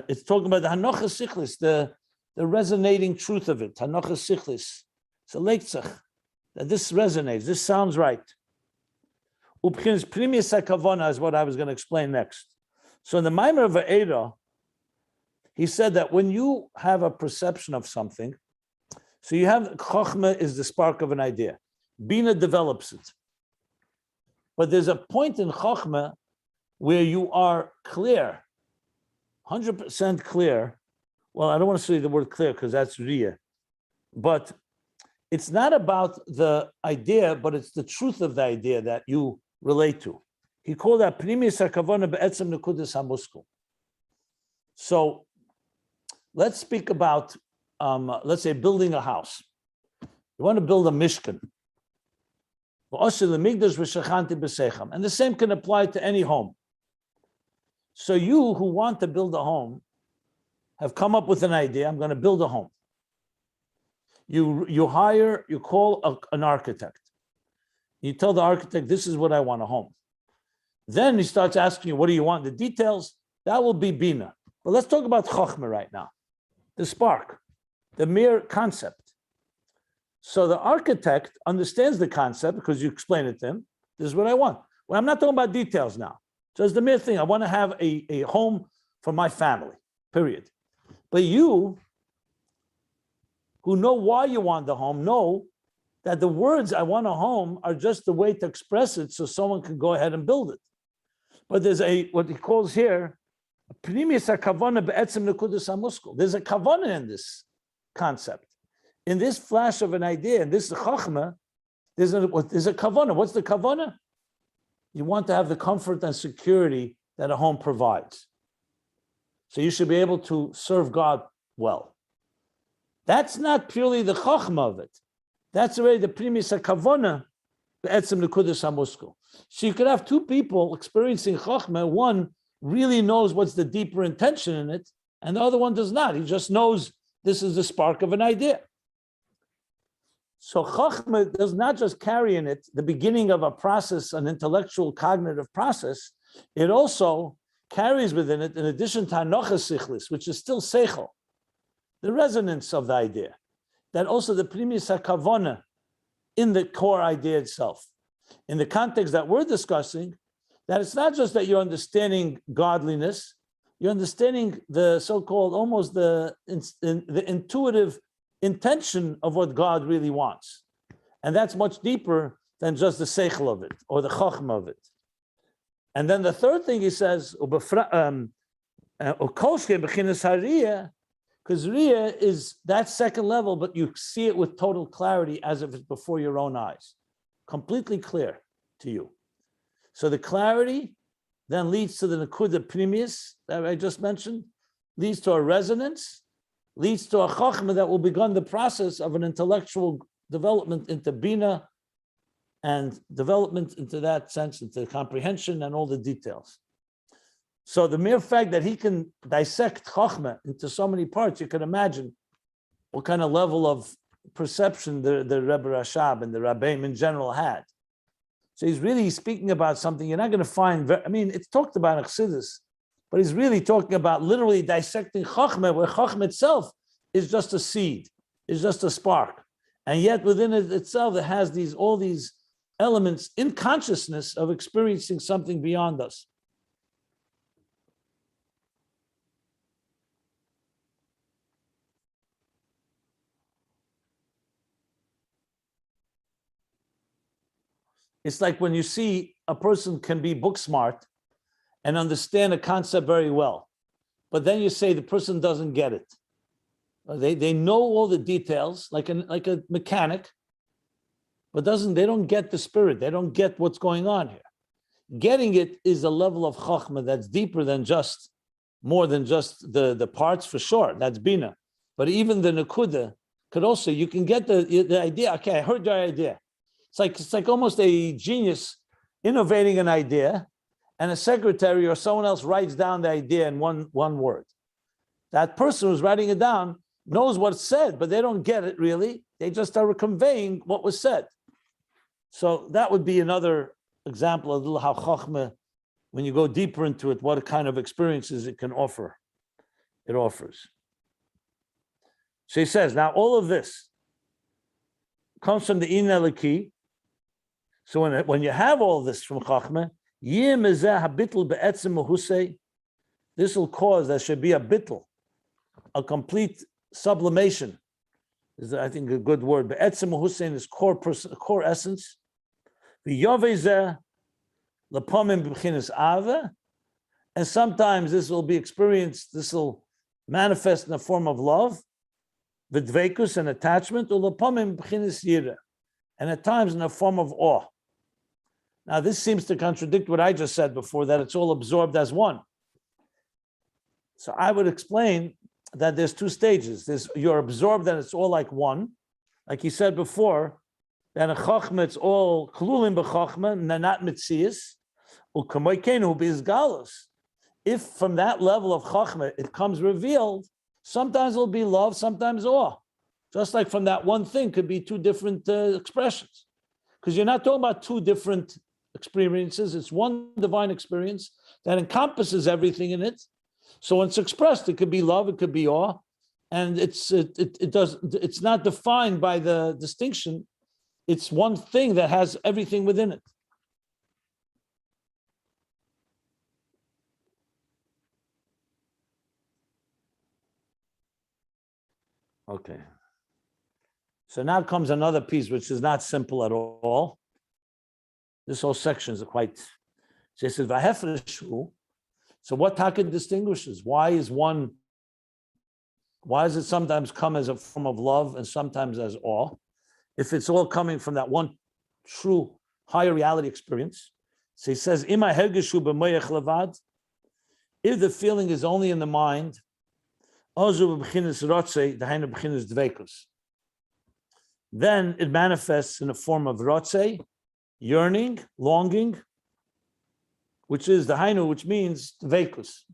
it's talking about the Hanochas Sichlis, the resonating truth of it. Hanochas Sichlis. It's a leitzach, that this resonates, this sounds right. Upchins Primius HaKavana is what I was going to explain next. So in the Maimer of Va'era, he said that when you have a perception of something, so you have Chochma is the spark of an idea. Bina develops it. But there's a point in Chochma where you are clear, 100% clear. Well, I don't want to say the word clear because that's Riyah. But it's not about the idea, but it's the truth of the idea that you relate to. He called that Pnimius HaKavana Be'etzem Nekudas HaMuskul. So let's speak about, let's say, building a house. You want to build a mishkan. And the same can apply to any home. So you who want to build a home, have come up with an idea. I'm going to build a home. You call an architect. You tell the architect, this is what I want, a home. Then he starts asking you, what do you want? The details, that will be Bina. But let's talk about Chochma right now. The spark, the mere concept. So the architect understands the concept because you explain it to him. This is what I want. Well, I'm not talking about details now. Just the mere thing. I want to have a home for my family, period. But you, who know why you want the home, know that the words "I want a home" are just the way to express it, so someone can go ahead and build it. But there's what he calls here there's a kavanah in this concept, in this flash of an idea, in this chochma. There's a kavanah. What's the kavanah? You want to have the comfort and security that a home provides. So you should be able to serve God well. That's not purely the chochma of it. That's already the primis hakavona be'etzem nekudas hamuskul. So you could have two people experiencing chochma. One really knows what's the deeper intention in it, and the other one does not. He just knows this is the spark of an idea. So chochma does not just carry in it the beginning of a process, an intellectual cognitive process. It also carries within it, in addition to hanochas sichlis, which is still seichel, the resonance of the idea, that also the primis hakavona in the core idea itself. In the context that we're discussing, that it's not just that you're understanding godliness, you're understanding the so-called almost the intuitive intention of what God really wants. And that's much deeper than just the seichel of it or the chochma of it. And then the third thing he says, because Riyah is that second level, but you see it with total clarity as if it's before your own eyes, completely clear to you. So the clarity then leads to the Nakuda Primius that I just mentioned, leads to a resonance, leads to a Chochma that will begin the process of an intellectual development into Bina and development into that sense, into comprehension and all the details. So the mere fact that he can dissect Chochma into so many parts, you can imagine what kind of level of perception the Rebbe Rashab and the Rabbeim in general had. So he's really speaking about something you're not going to find. It's talked about in Chassidus, but he's really talking about literally dissecting Chochma, where Chochma itself is just a seed, is just a spark. And yet within it itself, it has all these elements in consciousness of experiencing something beyond us. It's like when you see a person can be book smart and understand a concept very well, but then you say the person doesn't get it. They know all the details, like a mechanic, but they don't get the spirit. They don't get what's going on here. Getting it is a level of chochma that's deeper than more than just the parts, for sure. That's bina. But even the nakuda could also, you can get the idea. Okay, I heard your idea. It's like almost a genius innovating an idea, and a secretary or someone else writes down the idea in one word. That person who's writing it down knows what's said, but they don't get it really. They just are conveying what was said. So that would be another example of how Chochma, when you go deeper into it, what kind of experiences it can offer. It offers. So he says, now all of this comes from the Ayin Eliki. So when you have all this from Chochma, this will cause, there should be a bittul, a complete sublimation, is I think a good word. Be'etzem Hussein is core essence. And sometimes this will be experienced, this will manifest in the form of love, v'dveikus, and attachment, and at times in the form of awe. Now, this seems to contradict what I just said before, that it's all absorbed as one. So I would explain that there's two stages. You're absorbed and it's all like one. Like he said before, that in Chochma, it's all klulim b'Chochma, not mitzias, u'kamoykenu b'izgalus. If from that level of Chochma, it comes revealed, Sometimes it'll be love, sometimes awe. Just like from that one thing could be two different expressions. Because you're not talking about two different experiences. It's one divine experience that encompasses everything in it. So when it's expressed, it could be love, it could be awe. And it's not defined by the distinction. It's one thing that has everything within it. Okay. So now comes another piece, which is not simple at all. This whole section is quite. So it says, "Vahefreshu." So what Taka distinguishes? Why does it sometimes come as a form of love and sometimes as awe? If it's all coming from that one true higher reality experience. So he says, "Ima hergeshu b'moyach levad." If the feeling is only in the mind, then it manifests in a form of rotze, yearning, longing, which is the hainu, which means dveikus,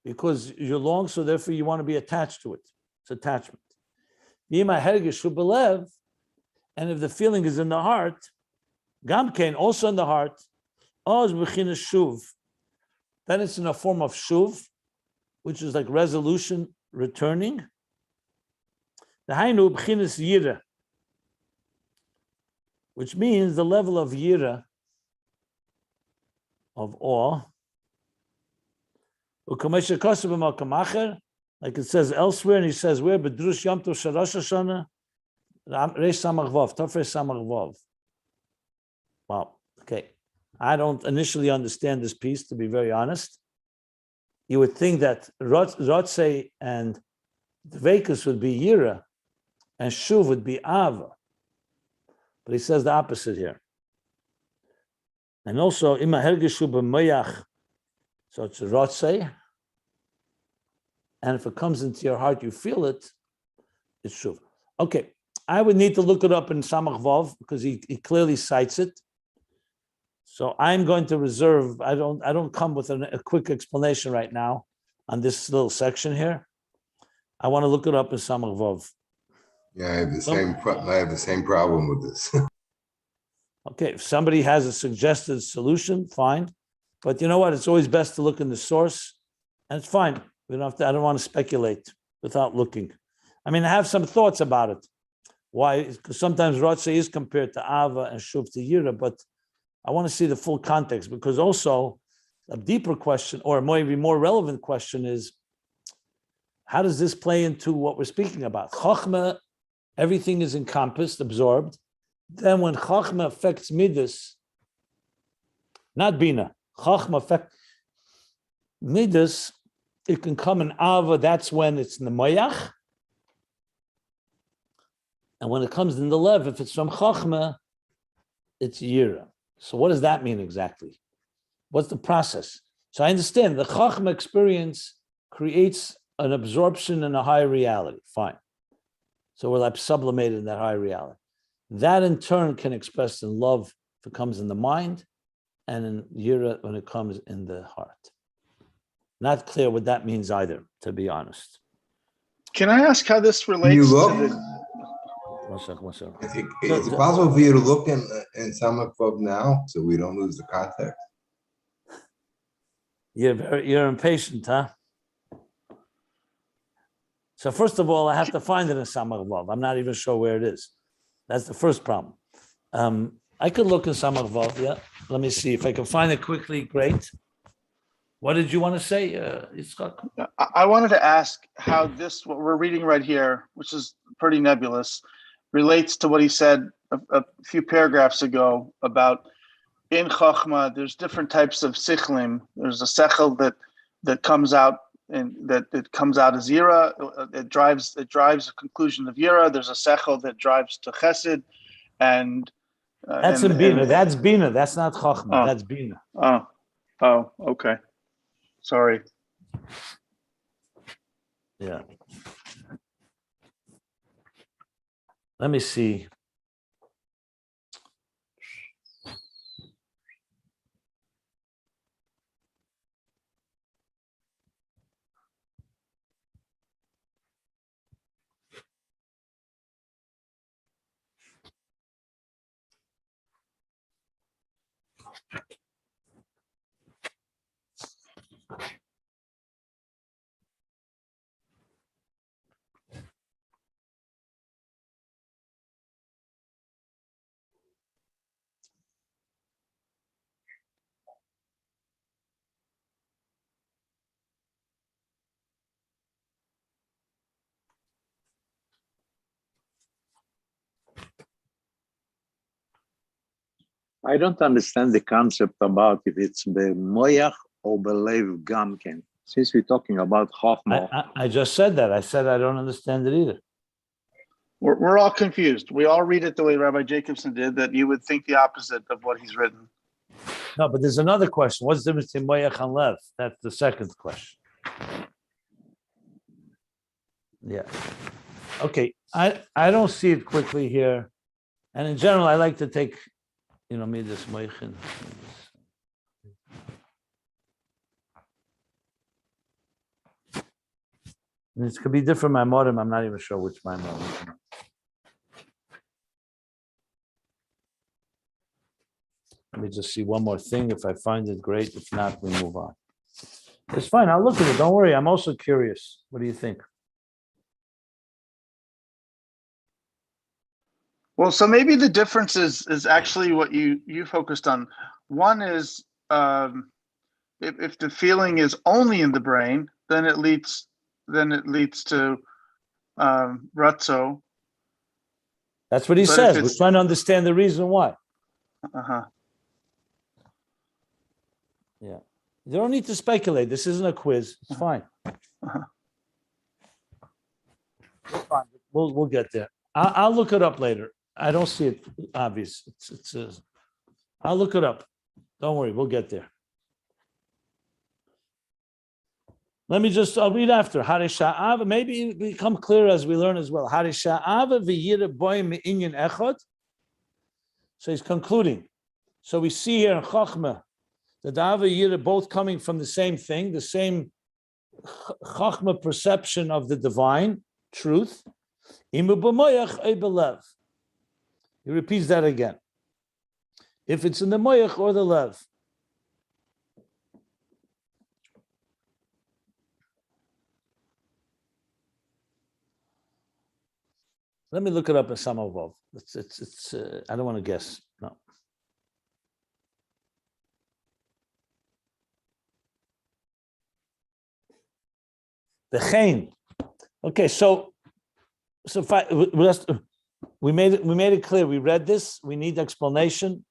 because you long, so therefore you want to be attached to it. It's attachment. And if the feeling is in the heart, gamkein, also in the heart, then it's in a form of shuv, which is like resolution, returning. The hainu b'chinas yira, which means the level of yira, of awe. Like it says elsewhere, and he says, where bedrush yom tov sharash hashana, reish samach vav, tafresh samach vav. Wow, okay. I don't initially understand this piece, to be very honest. You would think that Rotze and Dveikus would be Yira, and Shuv would be Ava. But he says the opposite here. And also, Ima Hergeshu b'moyach, so it's Rotze, and if it comes into your heart, you feel it, it's Shuv. Okay, I would need to look it up in Samach Vav, because he clearly cites it. So I'm going to reserve, I don't come with a quick explanation right now on this little section here. I want to look it up in Samach Vav. Yeah, I have the same problem with this. Okay, if somebody has a suggested solution, fine. But you know what? It's always best to look in the source, and it's fine. We don't have to, I don't want to speculate without looking. I mean, I have some thoughts about it. Why? Because sometimes Rotze is compared to Ava and Shuv to Yira, but I want to see the full context, because also a deeper question, or maybe more relevant question, is how does this play into what we're speaking about? Chochma, everything is encompassed, absorbed. Then when Chochma affects Midas, not Bina, Chochma affects Midas, it can come in Ava, that's when it's in the Moyach. And when it comes in the Lev, if it's from Chochma, it's Yira. So what does that mean exactly? What's the process? So I understand the Chochma experience creates an absorption in a higher reality. Fine. So we're like sublimated in that higher reality. That in turn can express in love if it comes in the mind, and in Yira when it comes in the heart. Not clear what that means either, to be honest. Can I ask how this relates You look? to the... One second. Is it possible for you to look in Samach Vav now so we don't lose the context? You're impatient, huh? So first of all, I have to find it in Samach Vav. I'm not even sure where it is. That's the first problem. I could look in Samach Vav, yeah. Let me see if I can find it quickly. Great. What did you want to say, Yitzchak? I wanted to ask how this, what we're reading right here, which is pretty nebulous, relates to what he said a few paragraphs ago about in Chochma, there's different types of sichlim. There's a sechel that comes out, and that it comes out as yira. It drives a conclusion of yira. There's a sechel that drives to chesed, and that's in Bina. That's Bina. That's not Chochma. That's Bina. Oh, okay. Sorry. Yeah. Let me see. I don't understand the concept about if it's bemoyach or belev gamken. Since we're talking about Chochma. I just said that. I said I don't understand it either. We're all confused. We all read it the way Rabbi Jacobson did, that you would think the opposite of what he's written. No, but there's another question. What's the difference between moyach and lev? That's the second question. Yeah. Okay. I don't see it quickly here. And in general, I like to take, midas moichin. And it could be different maimorim. I'm not even sure which maimorim. Let me just see one more thing. If I find it, great. If not, we move on. It's fine. I'll look at it. Don't worry. I'm also curious. What do you think? Well, so maybe the difference is actually what you focused on. One is if the feeling is only in the brain, then it leads to ratzo. That's what he says. We're trying to understand the reason why. Yeah. You don't need to speculate. This isn't a quiz. It's fine. It's fine. We'll get there. I'll look it up later. I don't see it obvious. I'll look it up. Don't worry. We'll get there. I'll read after. Maybe it become clear as we learn as well. So he's concluding. So we see here in Chochma, the Dava Yira both coming from the same thing, the same Chochma perception of the divine truth. He repeats that again. If it's in the moyach or the lev. Let me look it up in some above. It's I don't want to guess. No. The chain. Okay, so we made it clear. We read this. We need explanation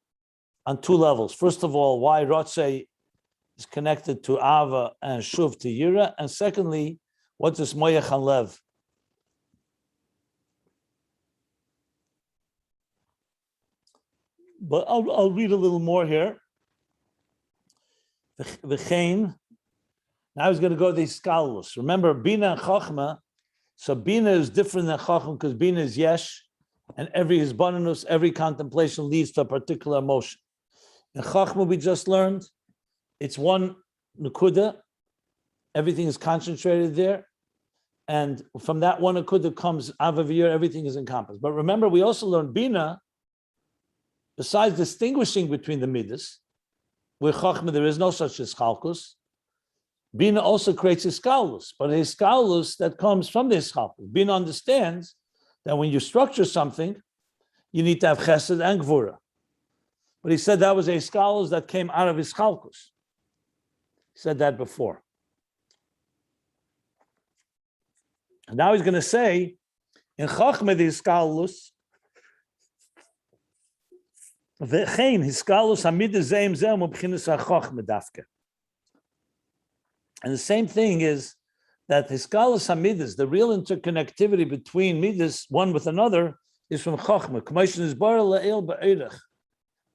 on two levels. First of all, why Rotzei is connected to Ava and Shuv to Yira, and secondly, what is Moyach and Lev? But I'll read a little more here. The chain. Now he's going to go to the Iskalus. Remember, Bina and Chochma. So Bina is different than Chochma because Bina is Yesh, and every Hisbananus, every contemplation leads to a particular emotion. In Chochma, we just learned, it's one Nukuda, everything is concentrated there, and from that one Nukuda comes Avavir, everything is encompassed. But remember, we also learned Bina, besides distinguishing between the Midas, with Chochma there is no such Ischalkus, Bina also creates Iskalus, but Iskalus that comes from the Iskalus. Bina understands that when you structure something, you need to have Chesed and Gvura. But he said that was a Iskalus that came out of Iskalkus. He said that before. And now he's going to say, in Chochma the Iskalus, V'chein Iskalus Hamid Zeim Zeim Ubchinas HaChochma Dafke. And the same thing is that Hiskalus HaMidas, the real interconnectivity between Midas, one with another, is from Chochma.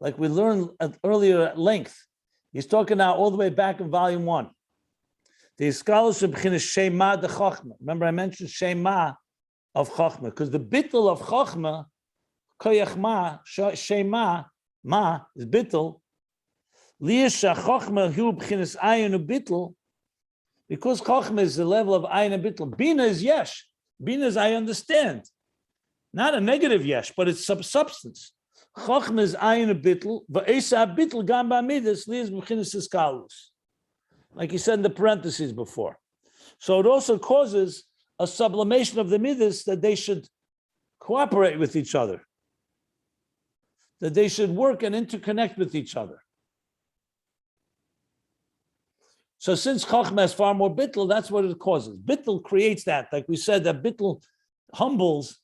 Like we learned earlier at length. He's talking now all the way back in volume 1. The Hiskalus HaBchinas Shema de Chochma. Remember I mentioned Shema of Chochma, because the Bittul of Chochma, Koyach Ma, Shema, Ma is Bittul. Liyasha Chochma Hu B'chinas Ayin Bittul. Because Chochma is the level of Ayin and Bittul. Bina is Yesh. Bina is I understand. Not a negative Yesh, but it's substance. Chochma is Ayin Bittul, v'esa Bittul gam ba'midas li's b'chinas iskalus. Like he said in the parentheses before. So it also causes a sublimation of the midas that they should cooperate with each other, that they should work and interconnect with each other. So since Chochma has far more Bittul, that's what it causes. Bittul creates that. Like we said, that Bittul humbles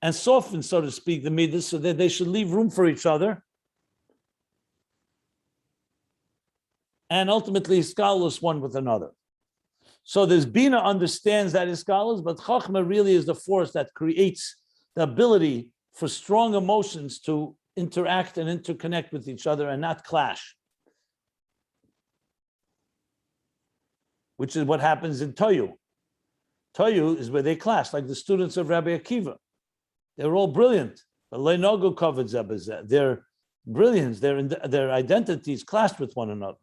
and softens, so to speak, the midas, so that they should leave room for each other. And ultimately, iskalus one with another. So this Bina understands that iskalus, but Chochma really is the force that creates the ability for strong emotions to interact and interconnect with each other and not clash, which is what happens in Toyu. Toyu is where they clash, like the students of Rabbi Akiva. They're all brilliant, but Leinogu covered Zebazeh. Their brilliance, their identities clashed with one another.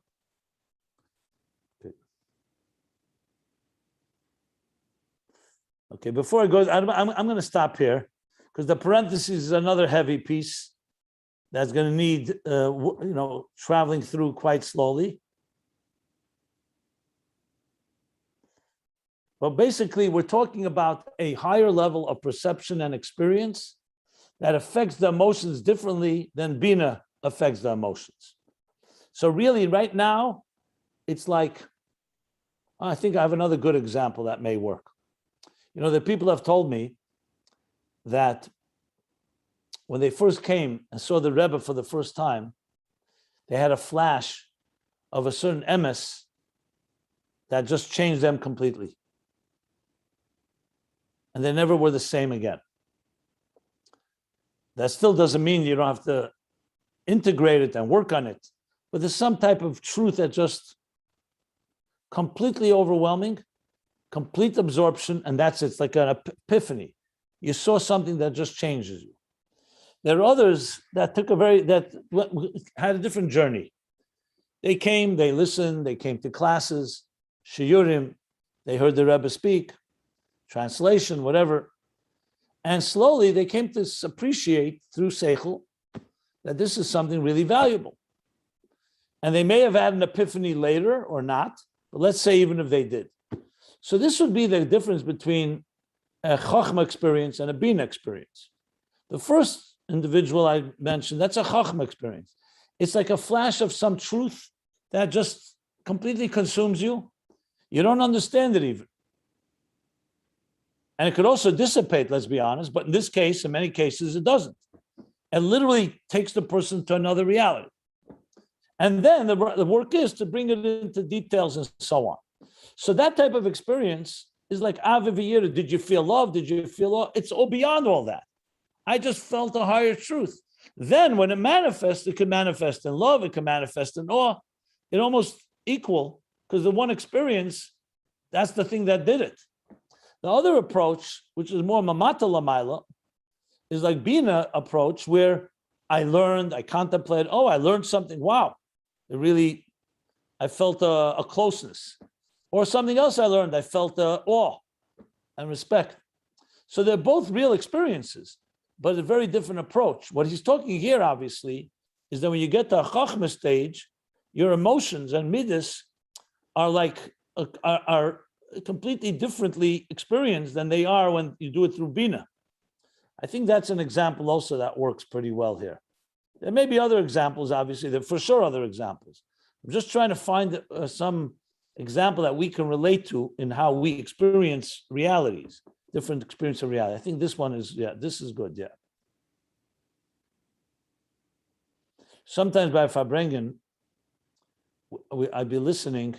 Okay, before I go, I'm going to stop here because the parentheses is another heavy piece that's going to need, traveling through quite slowly. But basically, we're talking about a higher level of perception and experience that affects the emotions differently than Bina affects the emotions. So really, right now, it's like, I think I have another good example that may work. The people have told me that when they first came and saw the Rebbe for the first time, they had a flash of a certain emes that just changed them completely. And they never were the same again. That still doesn't mean you don't have to integrate it and work on it, but there's some type of truth that just completely overwhelming, complete absorption, and that's it. It's like an epiphany. You saw something that just changes you. There are others that had a different journey. They came, they listened, they came to classes, Shiurim, they heard the Rebbe speak, translation, whatever. And slowly they came to appreciate through Seichel that this is something really valuable. And they may have had an epiphany later or not, but let's say even if they did. So this would be the difference between a Chochma experience and a Bina experience. The first individual I mentioned, that's a Chochma experience. It's like a flash of some truth that just completely consumes you. You don't understand it even. And it could also dissipate, let's be honest, but in this case, in many cases, it doesn't. It literally takes the person to another reality. And then the work is to bring it into details and so on. So that type of experience is like Aviviyira. Did you feel love? Did you feel love? It's all beyond all that. I just felt a higher truth. Then when it manifests, it could manifest in love, it could manifest in awe. It almost equal, because the one experience, that's the thing that did it. The other approach, which is more mamata lamaila, is like Bina approach, where I learned, I contemplated, I learned something, wow. I felt a closeness. Or something else I learned, I felt awe and respect. So they're both real experiences, but a very different approach. What he's talking here, obviously, is that when you get to a Chochma stage, your emotions and midas are completely differently experienced than they are when you do it through Bina. I think that's an example also that works pretty well here. There may be other examples, obviously, there are for sure other examples. I'm just trying to find some example that we can relate to in how we experience realities, different experience of reality. I think this one is, this is good, Sometimes by Fabrengen, I'd be listening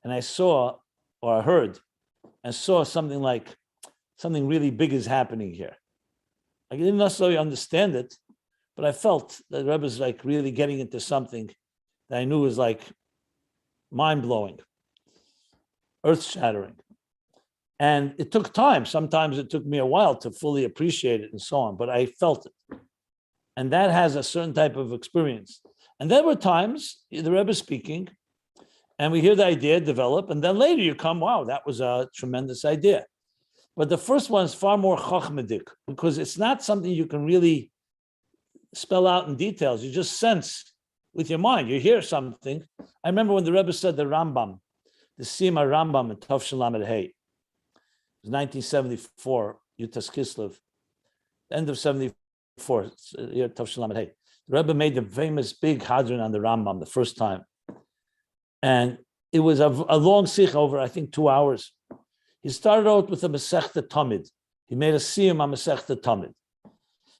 and I saw, or I heard, and saw something like, something really big is happening here. I didn't necessarily understand it, but I felt that the Rebbe was like really getting into something that I knew was like mind-blowing, earth-shattering. And it took time. Sometimes it took me a while to fully appreciate it and so on, but I felt it. And that has a certain type of experience. And there were times, the Rebbe speaking, and we hear the idea develop, and then later you come, wow, that was a tremendous idea. But the first one is far more chochmadik, because it's not something you can really spell out in details. You just sense with your mind. You hear something. I remember when the Rebbe said the Rambam, the Sima Rambam in Tov Shalamed Hey. It was 1974, Yutas Kislev, end of 74, year Tov Shalamed Hey. The Rebbe made the famous big hadron on the Rambam the first time. And it was a long sikh over, I think, 2 hours. He started out with a Masechta Tamid. He made a siyum on Masechta Tamid.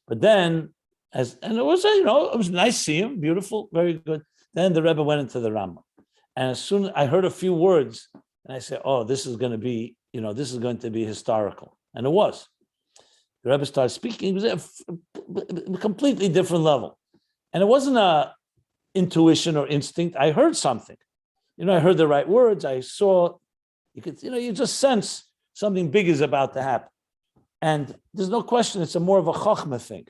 But then, and it was, it was a nice siyum, beautiful, very good. Then the Rebbe went into the Rambam. And as soon as I heard a few words, and I said, oh, this is going to be, this is going to be historical. And it was. The Rebbe started speaking. It was a completely different level. And it wasn't a intuition or instinct. I heard something. I heard the right words. I saw, you just sense something big is about to happen. And there's no question, it's more of a Chochma thing.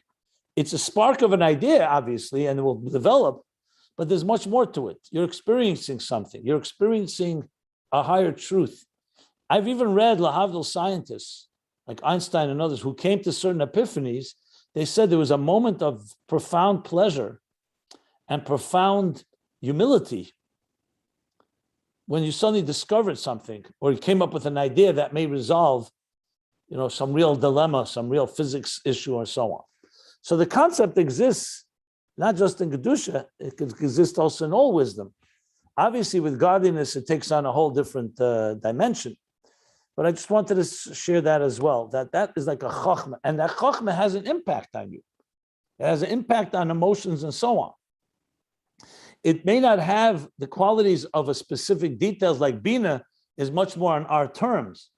It's a spark of an idea, obviously, and it will develop, but there's much more to it. You're experiencing something. You're experiencing a higher truth. I've even read Lahavdil scientists, like Einstein and others, who came to certain epiphanies. They said there was a moment of profound pleasure and profound humility when you suddenly discovered something, or you came up with an idea that may resolve, some real dilemma, some real physics issue, or so on. So the concept exists not just in Kedusha, it could exist also in all wisdom. Obviously, with godliness, it takes on a whole different dimension. But I just wanted to share that as well, that is like a Chochma, and that Chochma has an impact on you. It has an impact on emotions and so on. It may not have the qualities of a specific details, like Bina is much more on our terms.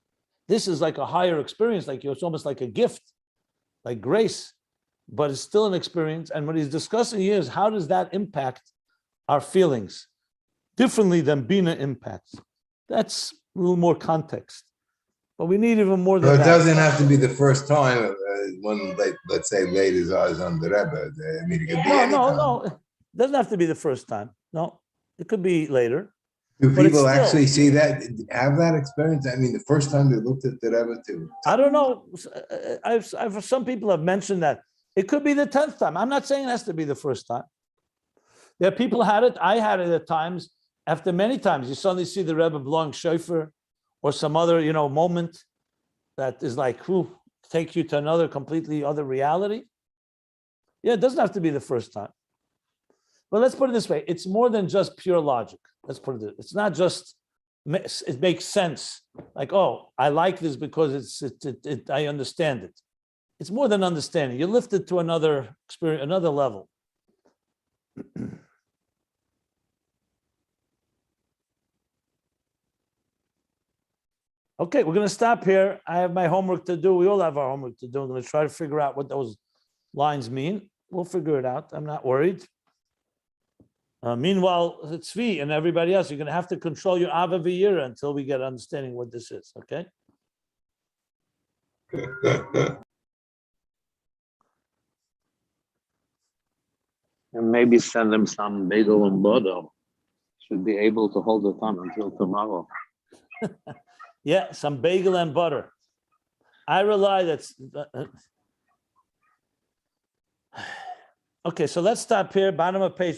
This is like a higher experience, it's almost like a gift, like grace, but it's still an experience. And what he's discussing here is how does that impact our feelings differently than Bina impacts? That's a little more context, but we need even more than that. It doesn't have to be the first time when, let's say, laid his eyes on the Rebbe. I mean, it could be No. It doesn't have to be the first time. No, it could be later. Do people actually see that, have that experience? I mean, the first time they looked at the Rebbe too. I don't know. I've some people have mentioned that it could be the 10th time. I'm not saying it has to be the first time. There are people had it. I had it at times. After many times, you suddenly see the Rebbe blowing shofar, or some other, moment that is like, take you to another completely other reality. Yeah, it doesn't have to be the first time. But let's put it this way, it's more than just pure logic. Let's put it, it's not just, it makes sense. Like, oh, I like this because I understand it. It's more than understanding. You're lifted to another experience, another level. Okay, we're going to stop here. I have my homework to do. We all have our homework to do. I'm going to try to figure out what those lines mean. We'll figure it out. I'm not worried. Meanwhile, Tzvi and everybody else, you're going to have to control your Ava V'yira until we get understanding what this is, okay? And maybe send them some bagel and butter. Should be able to hold it on until tomorrow. Yeah, some bagel and butter. I rely that's... Okay, so let's stop here, bottom of page